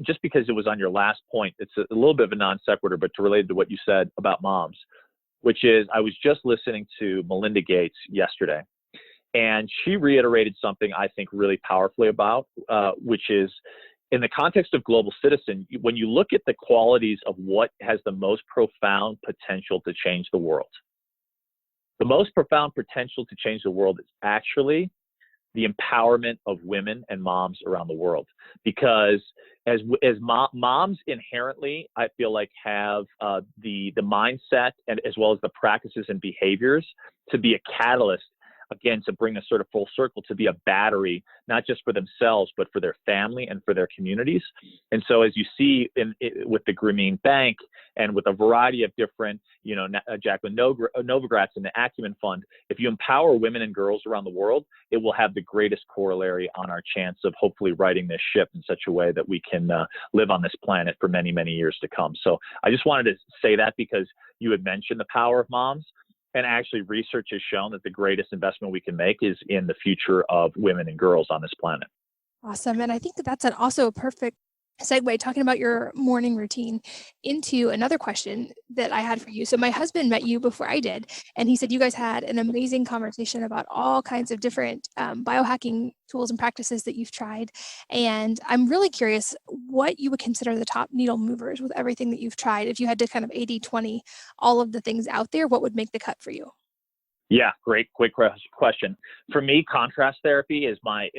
just because it was on your last point, it's a little bit of a non sequitur, but to relate to what you said about moms, which is I was just listening to Melinda Gates yesterday. And she reiterated something I think really powerfully about, which is in the context of global citizen, when you look at the qualities of what has the most profound potential to change the world, the most profound potential to change the world is actually the empowerment of women and moms around the world. Because as moms inherently, I feel like have the mindset and as well as the practices and behaviors to be a catalyst, again, to bring us sort of full circle, to be a battery, not just for themselves, but for their family and for their communities. And so as you see with the Grameen Bank and with a variety of different, Jacqueline Novogratz and the Acumen Fund, if you empower women and girls around the world, it will have the greatest corollary on our chance of hopefully righting this ship in such a way that we can live on this planet for many, many years to come. So I just wanted to say that because you had mentioned the power of moms. And actually, research has shown that the greatest investment we can make is in the future of women and girls on this planet. Awesome. And I think that's also a perfect segue, talking about your morning routine, into another question that I had for you. So my husband met you before I did, and he said you guys had an amazing conversation about all kinds of different biohacking tools and practices that you've tried. And I'm really curious what you would consider the top needle movers with everything that you've tried. If you had to kind of 80-20 all of the things out there, what would make the cut for you? Yeah, great, quick question. For me, contrast therapy is my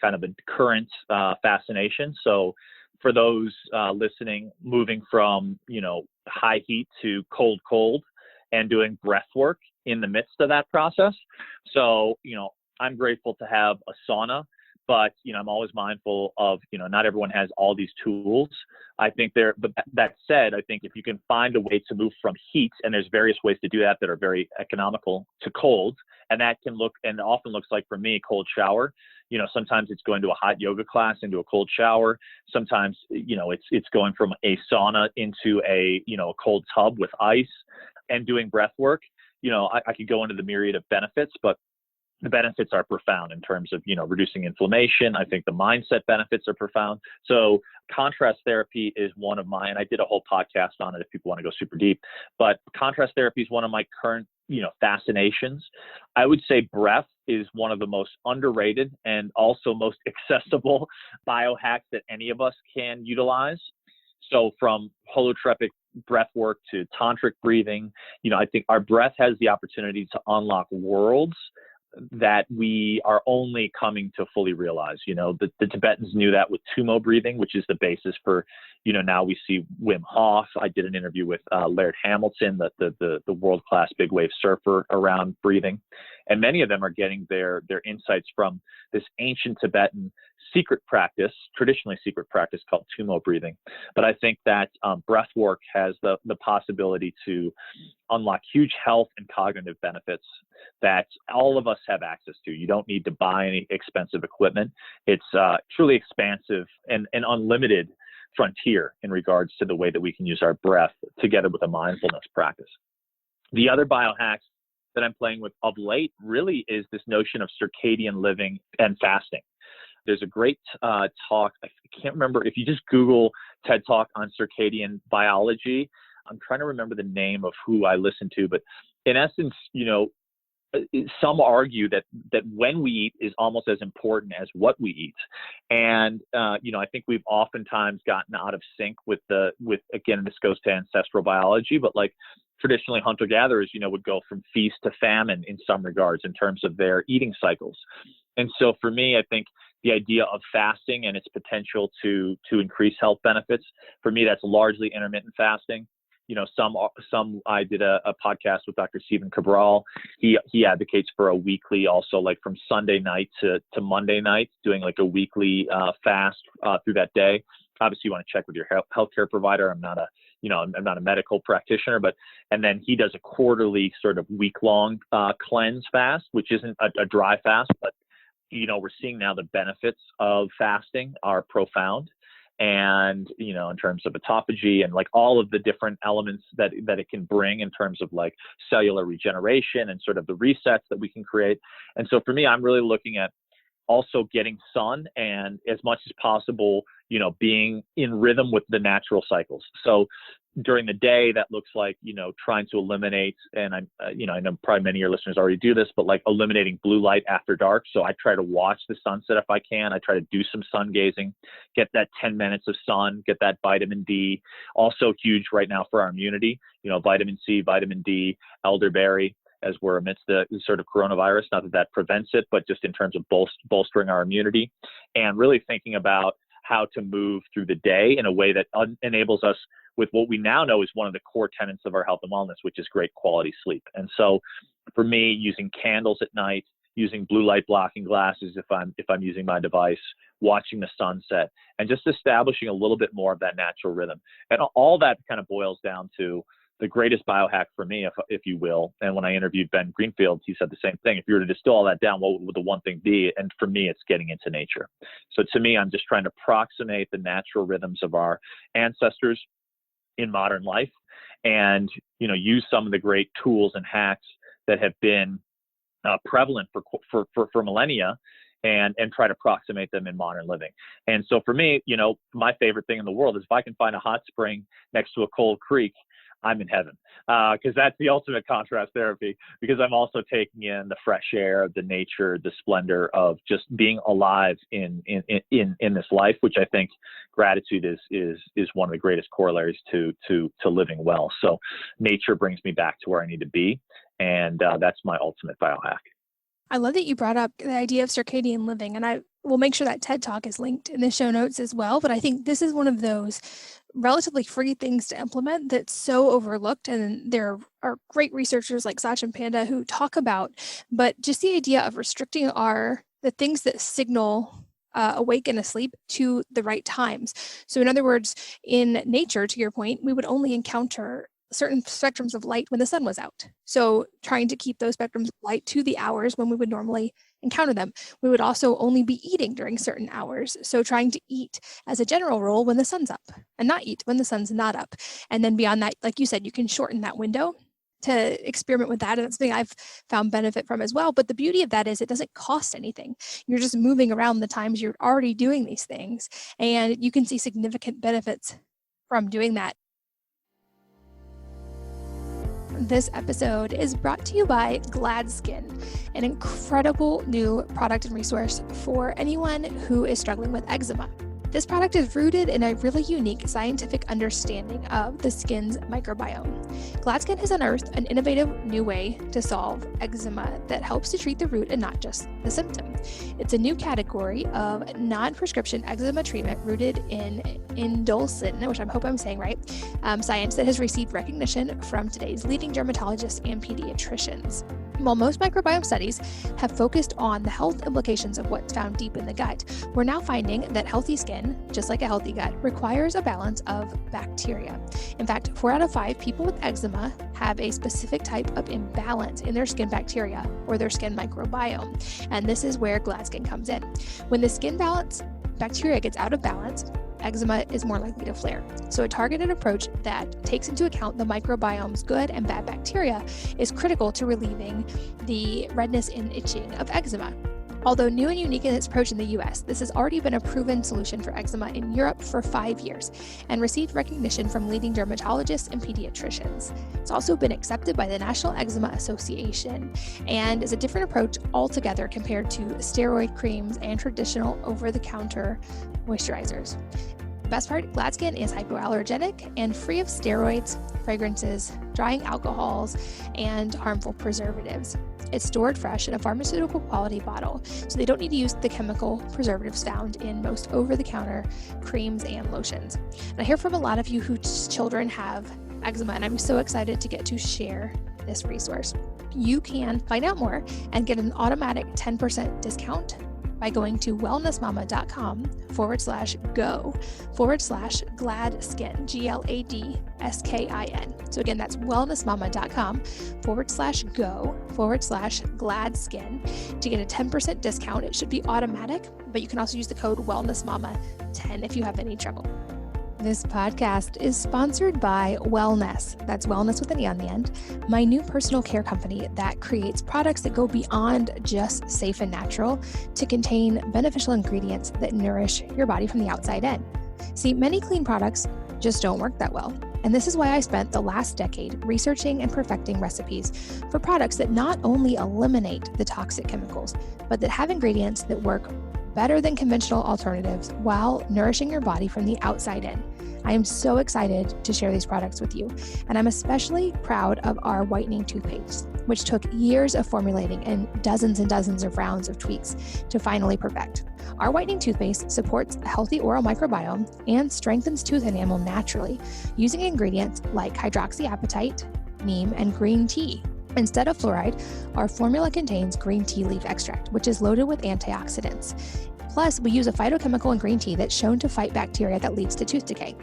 kind of a current fascination. So, for those listening, moving from high heat to cold, and doing breath work in the midst of that process. So, I'm grateful to have a sauna, but I'm always mindful of not everyone has all these tools. I think but that said, I think if you can find a way to move from heat, and there's various ways to do that are very economical, to cold, and that can look, and often looks like for me, cold shower. Sometimes it's going to a hot yoga class into a cold shower. Sometimes it's going from a sauna into a cold tub with ice and doing breath work. I could go into the myriad of benefits, but the benefits are profound in terms of, reducing inflammation. I think the mindset benefits are profound. So contrast therapy is one of mine. I did a whole podcast on it if people want to go super deep, but contrast therapy is one of my current, fascinations. I would say breath is one of the most underrated and also most accessible biohacks that any of us can utilize. So from holotropic breath work to tantric breathing, I think our breath has the opportunity to unlock worlds that we are only coming to fully realize. The Tibetans knew that with tumo breathing, which is the basis for, now we see Wim Hof. I did an interview with Laird Hamilton, the world-class big wave surfer, around breathing. And many of them are getting their insights from this ancient Tibetan traditionally secret practice called tumo breathing. But I think that breath work has the possibility to unlock huge health and cognitive benefits that all of us have access to. You don't need to buy any expensive equipment. It's truly expansive and unlimited frontier in regards to the way that we can use our breath together with a mindfulness practice. The other biohacks that I'm playing with of late really is this notion of circadian living and fasting. There's a great talk. I can't remember. If you just Google TED Talk on circadian biology, I'm trying to remember the name of who I listened to, but in essence, some argue that when we eat is almost as important as what we eat. And, I think we've oftentimes gotten out of sync with again, this goes to ancestral biology, but like traditionally hunter-gatherers, would go from feast to famine in some regards in terms of their eating cycles. And so for me, I think the idea of fasting and its potential to increase health benefits, for me, that's largely intermittent fasting. I did a podcast with Dr. Stephen Cabral. He advocates for a weekly, also like from Sunday night to Monday night, doing like a weekly fast through that day. Obviously, you want to check with your healthcare provider. I'm not a medical practitioner, and then he does a quarterly sort of week-long cleanse fast, which isn't a dry fast, but we're seeing now the benefits of fasting are profound. And, in terms of autophagy and like all of the different elements that it can bring in terms of like cellular regeneration and sort of the resets that we can create. And so for me, I'm really looking at also getting sun and as much as possible, being in rhythm with the natural cycles. So during the day, that looks like, trying to eliminate, and I know probably many of your listeners already do this, but like eliminating blue light after dark. So I try to watch the sunset if I can. I try to do some sun gazing, get that 10 minutes of sun, get that vitamin D. Also huge right now for our immunity, vitamin C, vitamin D, elderberry, as we're amidst the sort of coronavirus. Not that that prevents it, but just in terms of bolstering our immunity, and really thinking about how to move through the day in a way that enables us with what we now know is one of the core tenets of our health and wellness, which is great quality sleep. And so for me, using candles at night, using blue light blocking glasses if I'm using my device, watching the sunset, and just establishing a little bit more of that natural rhythm. And all that kind of boils down to the greatest biohack for me, if you will. And when I interviewed Ben Greenfield, he said the same thing. If you were to distill all that down, what would the one thing be? And for me, it's getting into nature. So to me, I'm just trying to approximate the natural rhythms of our ancestors in modern life, and use some of the great tools and hacks that have been prevalent for millennia, and try to approximate them in modern living. And so for me, my favorite thing in the world is if I can find a hot spring next to a cold creek, I'm in heaven, because that's the ultimate contrast therapy, because I'm also taking in the fresh air, the nature, the splendor of just being alive in this life, which I think gratitude is one of the greatest corollaries to living well. So nature brings me back to where I need to be, and that's my ultimate biohack. I love that you brought up the idea of circadian living, and I will make sure that TED Talk is linked in the show notes as well. But I think this is one of those relatively free things to implement that's so overlooked. And there are great researchers like Sachin Panda who talk about, but just the idea of restricting the things that signal awake and asleep to the right times. So in other words, in nature, to your point, we would only encounter certain spectrums of light when the sun was out. So trying to keep those spectrums of light to the hours when we would normally encounter them. We would also only be eating during certain hours. So trying to eat as a general rule when the sun's up, and not eat when the sun's not up. And then beyond that, like you said, you can shorten that window to experiment with that. And that's something I've found benefit from as well. But the beauty of that is it doesn't cost anything. You're just moving around the times you're already doing these things, and you can see significant benefits from doing that. This episode is brought to you by GladSkin, an incredible new product and resource for anyone who is struggling with eczema. This product is rooted in a really unique scientific understanding of the skin's microbiome. GladSkin has unearthed an innovative new way to solve eczema that helps to treat the root and not just the symptom. It's a new category of non-prescription eczema treatment rooted in indolcin, which I hope I'm saying right, science that has received recognition from today's leading dermatologists and pediatricians. While most microbiome studies have focused on the health implications of what's found deep in the gut, we're now finding that healthy skin, just like a healthy gut, requires a balance of bacteria. In fact, 4 out of 5 people with eczema have a specific type of imbalance in their skin bacteria or their skin microbiome. And this is where GladSkin comes in. When the skin bacteria gets out of balance, eczema is more likely to flare. So a targeted approach that takes into account the microbiome's good and bad bacteria is critical to relieving the redness and itching of eczema. Although new and unique in its approach in the US, this has already been a proven solution for eczema in Europe for 5 years and received recognition from leading dermatologists and pediatricians. It's also been accepted by the National Eczema Association and is a different approach altogether compared to steroid creams and traditional over-the-counter moisturizers. The best part, GladSkin is hypoallergenic and free of steroids, fragrances, drying alcohols, and harmful preservatives. It's stored fresh in a pharmaceutical quality bottle, so they don't need to use the chemical preservatives found in most over-the-counter creams and lotions. And I hear from a lot of you whose children have eczema, and I'm so excited to get to share this resource. You can find out more and get an automatic 10% discount by going to wellnessmama.com/go/GladSkin, GladSkin. So again, that's wellnessmama.com/go/GladSkin to get a 10% discount. It should be automatic, but you can also use the code wellnessmama10 if you have any trouble. This podcast is sponsored by Wellness. That's wellness with an E on the end. My new personal care company that creates products that go beyond just safe and natural to contain beneficial ingredients that nourish your body from the outside in. See, many clean products just don't work that well. And this is why I spent the last decade researching and perfecting recipes for products that not only eliminate the toxic chemicals, but that have ingredients that work better than conventional alternatives while nourishing your body from the outside in. I am so excited to share these products with you, and I'm especially proud of our Whitening Toothpaste, which took years of formulating and dozens of rounds of tweaks to finally perfect. Our Whitening Toothpaste supports a healthy oral microbiome and strengthens tooth enamel naturally using ingredients like hydroxyapatite, neem, and green tea. Instead of fluoride, our formula contains green tea leaf extract, which is loaded with antioxidants. Plus, we use a phytochemical in green tea that's shown to fight bacteria that leads to tooth decay.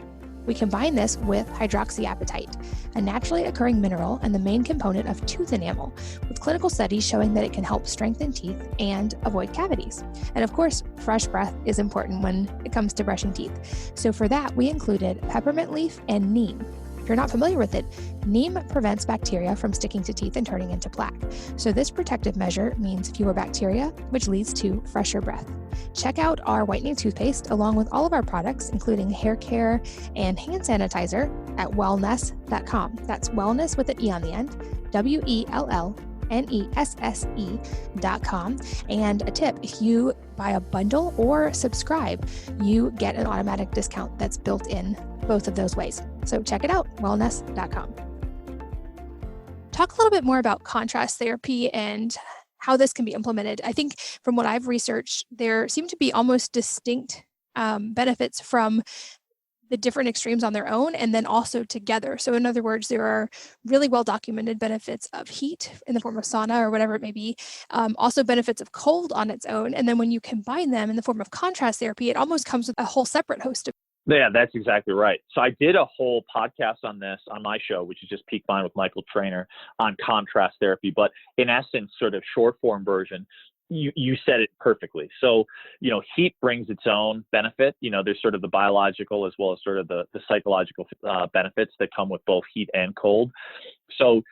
We combine this with hydroxyapatite, a naturally occurring mineral and the main component of tooth enamel, with clinical studies showing that it can help strengthen teeth and avoid cavities. And of course, fresh breath is important when it comes to brushing teeth. So for that, we included peppermint leaf and neem. If you're not familiar with it, neem prevents bacteria from sticking to teeth and turning into plaque. So this protective measure means fewer bacteria, which leads to fresher breath. Check out our Whitening Toothpaste along with all of our products, including hair care and hand sanitizer at wellnesse.com. That's wellness with an E on the end, WELLNESSE.com. And a tip, if you buy a bundle or subscribe, you get an automatic discount that's built in both of those ways. So check it out, wellness.com. Talk a little bit more about contrast therapy and how this can be implemented. I think from what I've researched, there seem to be almost distinct benefits from the different extremes on their own and then also together. So in other words, there are really well-documented benefits of heat in the form of sauna or whatever it may be, also benefits of cold on its own. And then when you combine them in the form of contrast therapy, it almost comes with a whole separate host of. Yeah, that's exactly right. So I did a whole podcast on this on my show, which is just Peak Mind with Michael Trainer, on contrast therapy. But in essence, sort of short form version, you said it perfectly. So, heat brings its own benefit. There's sort of the biological as well as sort of the psychological benefits that come with both heat and cold. So,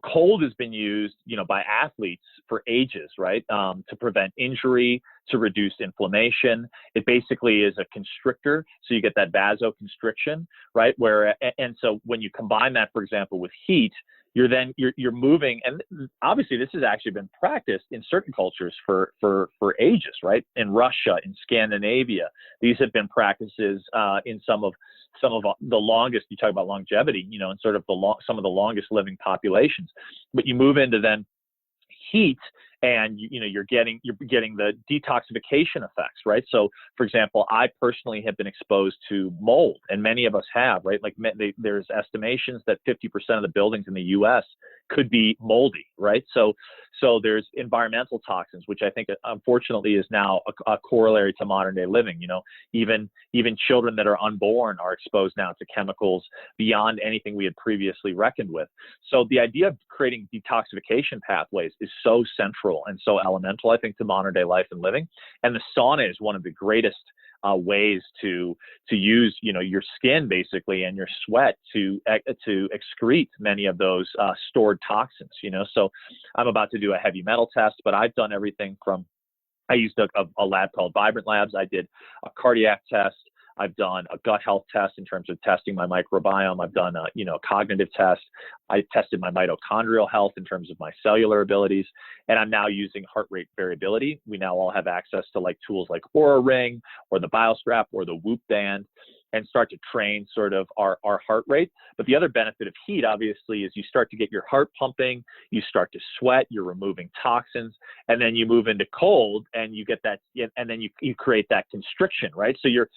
cold has been used, by athletes for ages, right? To prevent injury, to reduce inflammation. It basically is a constrictor. So you get that vasoconstriction, right? And so when you combine that, for example, with heat, you're moving, and obviously this has actually been practiced in certain cultures for ages, right? In Russia, in Scandinavia, these have been practices in some of the longest. You talk about longevity, in sort of some of the longest living populations. But you move into then heat, and you're getting the detoxification effects, right? So, for example, I personally have been exposed to mold, and many of us have, right? Like there's estimations that 50% of the buildings in the U.S. could be moldy, right? So there's environmental toxins, which I think unfortunately is now a corollary to modern day living. Even children that are unborn are exposed now to chemicals beyond anything we had previously reckoned with. So the idea of creating detoxification pathways is so central and so elemental, I think, to modern day life and living. And the sauna is one of the greatest ways to use, your skin basically and your sweat to excrete many of those stored toxins. So I'm about to do a heavy metal test, but I've done everything from, I used a lab called Vibrant Labs. I did a cardiac test. I've done a gut health test in terms of testing my microbiome. I've done a cognitive test. I tested my mitochondrial health in terms of my cellular abilities, and I'm now using heart rate variability. We now all have access to tools like Oura Ring or the BioStrap or the Whoop Band, and start to train sort of our heart rate. But the other benefit of heat, obviously, is you start to get your heart pumping, you start to sweat, you're removing toxins, and then you move into cold and you get that, and then you create that constriction, right? So you're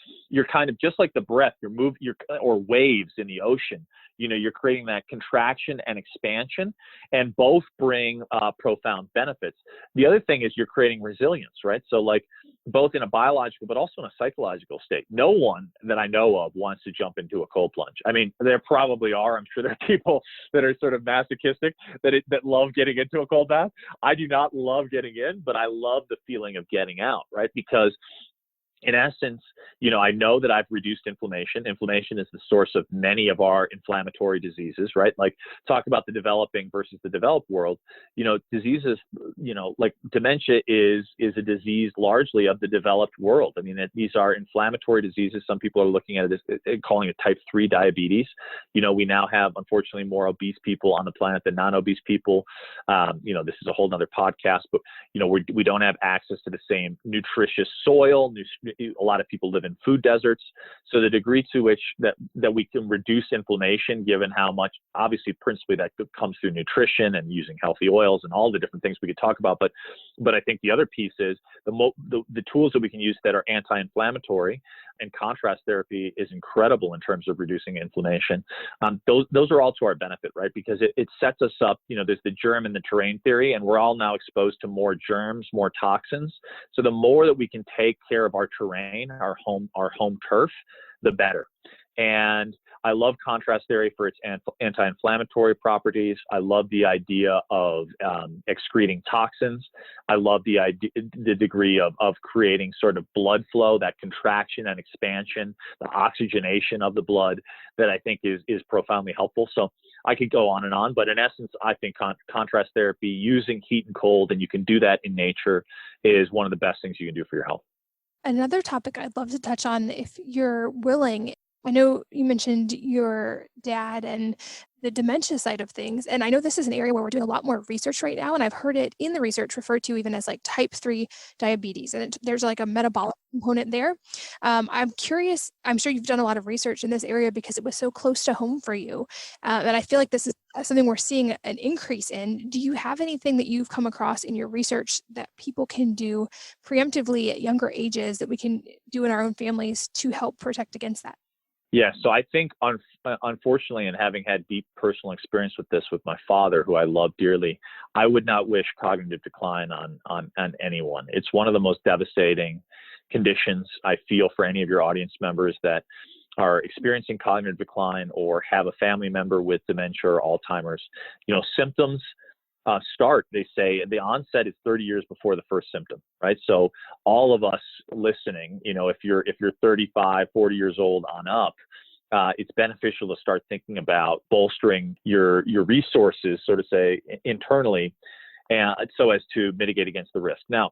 kind of just like the breath, or waves in the ocean. You're creating that contraction and expansion, and both bring profound benefits. The other thing is you're creating resilience, right? So both in a biological, but also in a psychological state. No one that I know of wants to jump into a cold plunge. I mean, there probably are. I'm sure there are people that are sort of masochistic that love getting into a cold bath. I do not love getting in, but I love the feeling of getting out, right? Because in essence, I know that I've reduced inflammation. Inflammation is the source of many of our inflammatory diseases, right? Like talk about the developing versus the developed world. Diseases, like dementia is a disease largely of the developed world. I mean, these are inflammatory diseases. Some people are looking at it as calling it type 3 diabetes. We now have, unfortunately, more obese people on the planet than non-obese people. This is a whole nother podcast, but, we don't have access to the same nutritious soil. A lot of people live in food deserts. So the degree to which that we can reduce inflammation, given how much, obviously, principally that comes through nutrition and using healthy oils and all the different things we could talk about. But I think the other piece is the tools that we can use that are anti-inflammatory, and contrast therapy is incredible in terms of reducing inflammation. Those are all to our benefit, right? Because it sets us up, there's the germ and the terrain theory, and we're all now exposed to more germs, more toxins. So the more that we can take care of our terrain, our home turf, the better. And I love contrast theory for its anti-inflammatory properties. I love the idea of excreting toxins. I love the degree of creating sort of blood flow, that contraction and expansion, the oxygenation of the blood that I think is profoundly helpful. So I could go on and on, but in essence, I think contrast therapy using heat and cold, and you can do that in nature, is one of the best things you can do for your health. Another topic I'd love to touch on, if you're willing. I know you mentioned your dad and the dementia side of things. And I know this is an area where we're doing a lot more research right now. And I've heard it in the research referred to even as like type 3 diabetes. And there's like a metabolic component there. I'm curious, I'm sure you've done a lot of research in this area because it was so close to home for you. And I feel like this is something we're seeing an increase in. Do you have anything that you've come across in your research that people can do preemptively at younger ages that we can do in our own families to help protect against that? Yeah, so I think, unfortunately, and having had deep personal experience with this with my father, who I love dearly, I would not wish cognitive decline on anyone. It's one of the most devastating conditions I feel for any of your audience members that are experiencing cognitive decline or have a family member with dementia or Alzheimer's. Symptoms start, they say, the onset is 30 years before the first symptom, right? So all of us listening, if you're 35, 40 years old on up, it's beneficial to start thinking about bolstering your resources, so to say, internally, and so as to mitigate against the risk. Now,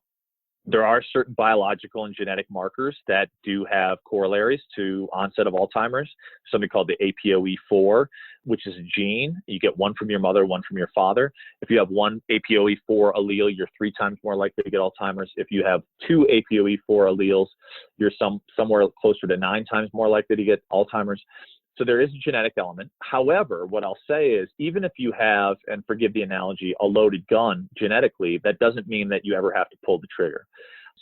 there are certain biological and genetic markers that do have corollaries to onset of Alzheimer's, something called the APOE4, which is a gene. You get one from your mother, one from your father. If you have one APOE4 allele, you're 3 times more likely to get Alzheimer's. If you have 2 APOE4 alleles, you're somewhere closer to 9 times more likely to get Alzheimer's. So there is a genetic element. However, what I'll say is, even if you have, and forgive the analogy, a loaded gun genetically, that doesn't mean that you ever have to pull the trigger.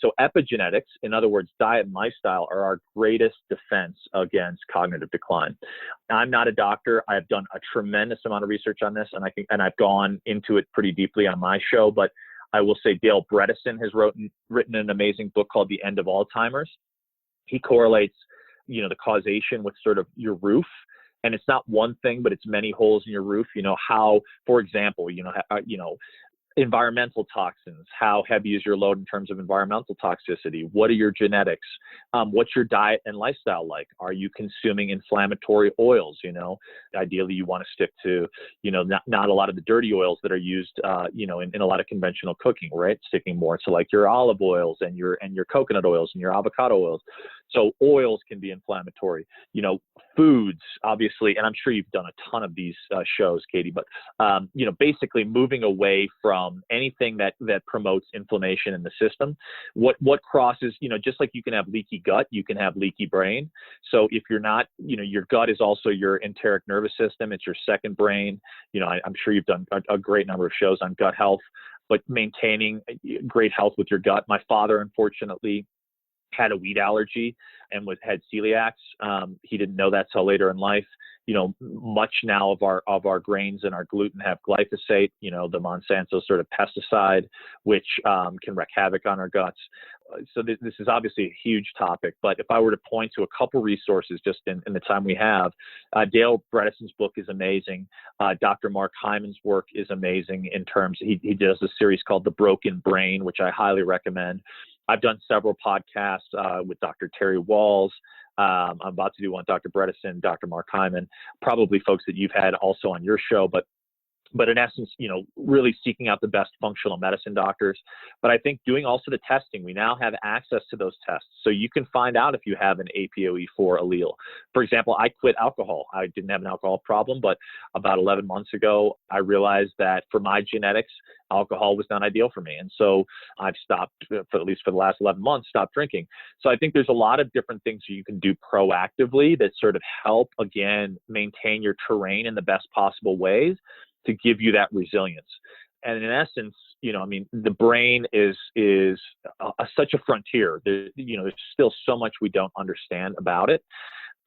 So epigenetics, in other words, diet and lifestyle, are our greatest defense against cognitive decline. I'm not a doctor. I've done a tremendous amount of research on this, and I've gone into it pretty deeply on my show. But I will say Dale Bredesen has written an amazing book called The End of Alzheimer's. He correlates the causation with sort of your roof. And it's not one thing, but it's many holes in your roof. How, for example, environmental toxins, how heavy is your load in terms of environmental toxicity? What are your genetics? What's your diet and lifestyle like? Are you consuming inflammatory oils? Ideally you want to stick to, not a lot of the dirty oils that are used, in a lot of conventional cooking, right? Sticking more to like your olive oils and your coconut oils and your avocado oils. So oils can be inflammatory, foods, obviously, and I'm sure you've done a ton of these shows, Katie, but, basically moving away from anything that promotes inflammation in the system. What crosses, just like you can have leaky gut, you can have leaky brain. So if you're not, your gut is also your enteric nervous system. It's your second brain. I'm sure you've done a great number of shows on gut health, but maintaining great health with your gut. My father, unfortunately, had a wheat allergy and had celiacs. He didn't know that till later in life. Much now of our grains and our gluten have glyphosate, the Monsanto sort of pesticide, which can wreak havoc on our guts. So this is obviously a huge topic, but if I were to point to a couple resources just in the time we have, Dale Bredesen's book is amazing. Dr. Mark Hyman's work is amazing in terms, he does a series called The Broken Brain, which I highly recommend. I've done several podcasts with Dr. Terry Walls. I'm about to do one with Dr. Bredesen, Dr. Mark Hyman, probably folks that you've had also on your show, but in essence, really seeking out the best functional medicine doctors. But I think doing also the testing, we now have access to those tests. So you can find out if you have an APOE4 allele. For example, I quit alcohol. I didn't have an alcohol problem, but about 11 months ago, I realized that for my genetics, alcohol was not ideal for me. And so I've stopped, for at least for the last 11 months, stopped drinking. So I think there's a lot of different things you can do proactively that sort of help, again, maintain your terrain in the best possible ways to give you that resilience. And in essence, the brain is such a frontier. There's still so much we don't understand about it.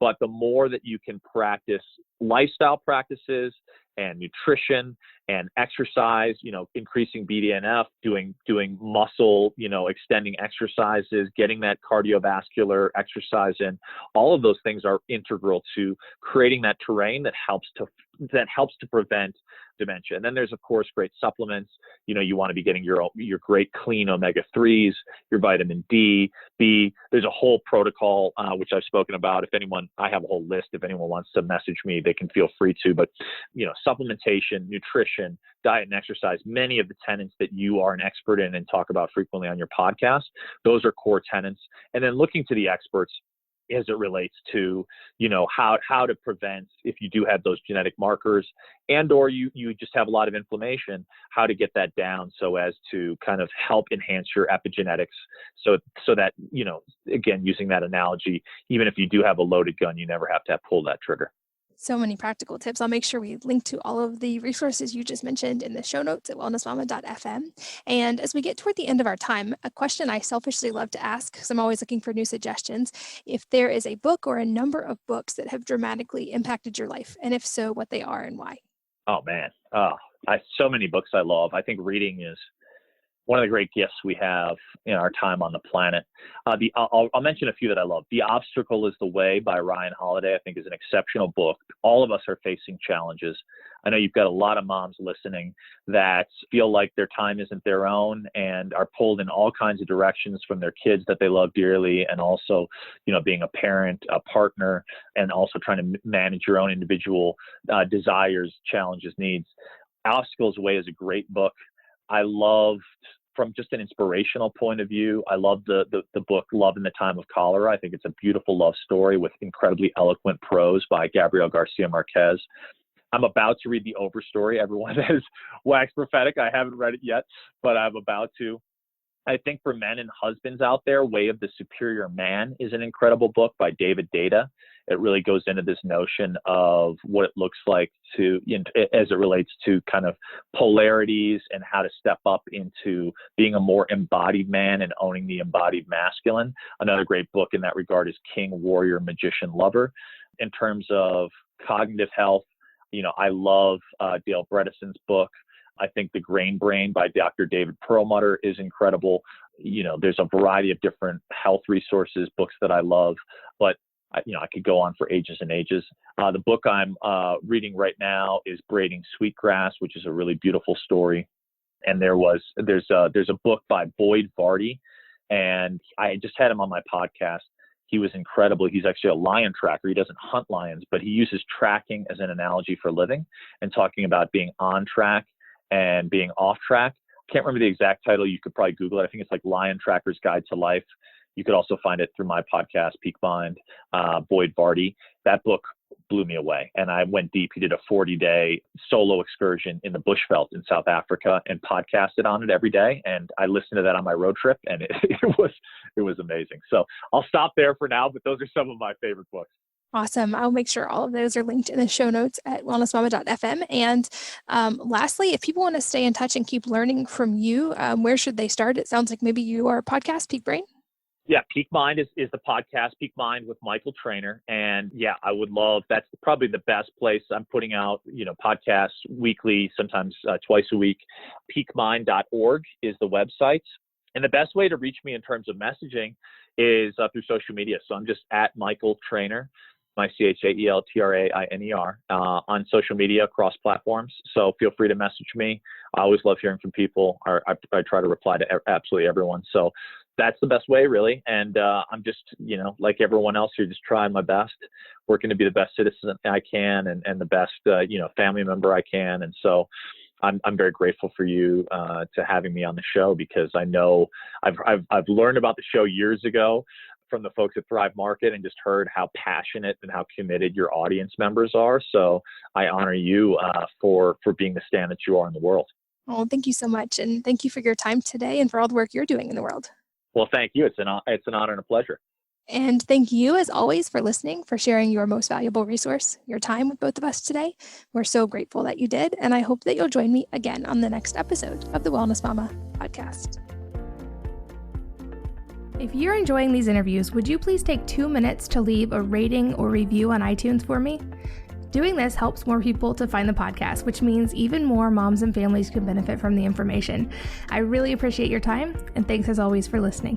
But the more that you can practice lifestyle practices and nutrition and exercise, increasing BDNF, doing muscle, extending exercises, getting that cardiovascular exercise in, all of those things are integral to creating that terrain that helps to prevent dementia. And then there's, of course, great supplements. You want to be getting your great clean omega-3s, your vitamin D, B. There's a whole protocol, which I've spoken about. I have a whole list. If anyone wants to message me, they can feel free to. But, supplementation, nutrition, diet and exercise, many of the tenets that you are an expert in and talk about frequently on your podcast, those are core tenets. And then looking to the experts as it relates to, how to prevent, if you do have those genetic markers and or you just have a lot of inflammation, how to get that down so as to kind of help enhance your epigenetics so that, again, using that analogy, even if you do have a loaded gun, you never have to pull that trigger. So many practical tips. I'll make sure we link to all of the resources you just mentioned in the show notes at wellnessmama.fm. And as we get toward the end of our time, a question I selfishly love to ask, because I'm always looking for new suggestions, if there is a book or a number of books that have dramatically impacted your life, and if so, what they are and why. Oh, man. So many books I love. I think reading is one of the great gifts we have in our time on the planet. I'll mention a few that I love. The Obstacle is the Way by Ryan Holiday, I think, is an exceptional book. All of us are facing challenges. I know you've got a lot of moms listening that feel like their time isn't their own and are pulled in all kinds of directions from their kids that they love dearly, and also, being a parent, a partner, and also trying to manage your own individual desires, challenges, needs. Obstacles Way is a great book. I loved, from just an inspirational point of view, I love the book Love in the Time of Cholera. I think it's a beautiful love story with incredibly eloquent prose by Gabriel Garcia Marquez. I'm about to read The Overstory. Everyone has waxed prophetic. I haven't read it yet, but I'm about to. I think for men and husbands out there, Way of the Superior Man is an incredible book by David Data. It really goes into this notion of what it looks like to, as it relates to kind of polarities and how to step up into being a more embodied man and owning the embodied masculine. Another great book in that regard is King, Warrior, Magician, Lover. In terms of cognitive health, I love Dale Bredesen's book. I think The Grain Brain by Dr. David Perlmutter is incredible. There's a variety of different health resources, books that I love, but I could go on for ages and ages. The book I'm reading right now is Braiding Sweetgrass, which is a really beautiful story. And there's a book by Boyd Vardy, and I just had him on my podcast. He was incredible. He's actually a lion tracker. He doesn't hunt lions, but he uses tracking as an analogy for living and talking about being on track and being off track. Can't remember the exact title. You could probably Google it. I think it's like Lion Tracker's Guide to Life. You could also find it through my podcast, Peak Mind, Boyd Vardy. That book blew me away. And I went deep. He did a 40-day solo excursion in the bushveld in South Africa and podcasted on it every day. And I listened to that on my road trip, and it was amazing. So I'll stop there for now, but those are some of my favorite books. Awesome. I'll make sure all of those are linked in the show notes at wellnessmama.fm. And lastly, if people want to stay in touch and keep learning from you, where should they start? It sounds like maybe your podcast, Peak Brain. Yeah, Peak Mind is the podcast, Peak Mind with Michael Trainer. And yeah, I would love, that's probably the best place. I'm putting out, podcasts weekly, sometimes twice a week. Peakmind.org is the website. And the best way to reach me in terms of messaging is through social media. So I'm just at Michael Trainer, my CHAELTRAINER, on social media across platforms. So feel free to message me. I always love hearing from people. I try to reply to absolutely everyone. So that's the best way, really. And I'm just, like everyone else here, just trying my best, working to be the best citizen I can and the best, family member I can. And so I'm very grateful for you to having me on the show, because I know I've learned about the show years ago from the folks at Thrive Market and just heard how passionate and how committed your audience members are. So I honor you for being the stand that you are in the world. Oh, thank you so much. And thank you for your time today and for all the work you're doing in the world. Well, thank you. It's an honor and a pleasure. And thank you, as always, for listening, for sharing your most valuable resource, your time with both of us today. We're so grateful that you did. And I hope that you'll join me again on the next episode of the Wellness Mama podcast. If you're enjoying these interviews, would you please take 2 minutes to leave a rating or review on iTunes for me? Doing this helps more people to find the podcast, which means even more moms and families can benefit from the information. I really appreciate your time, and thanks as always for listening.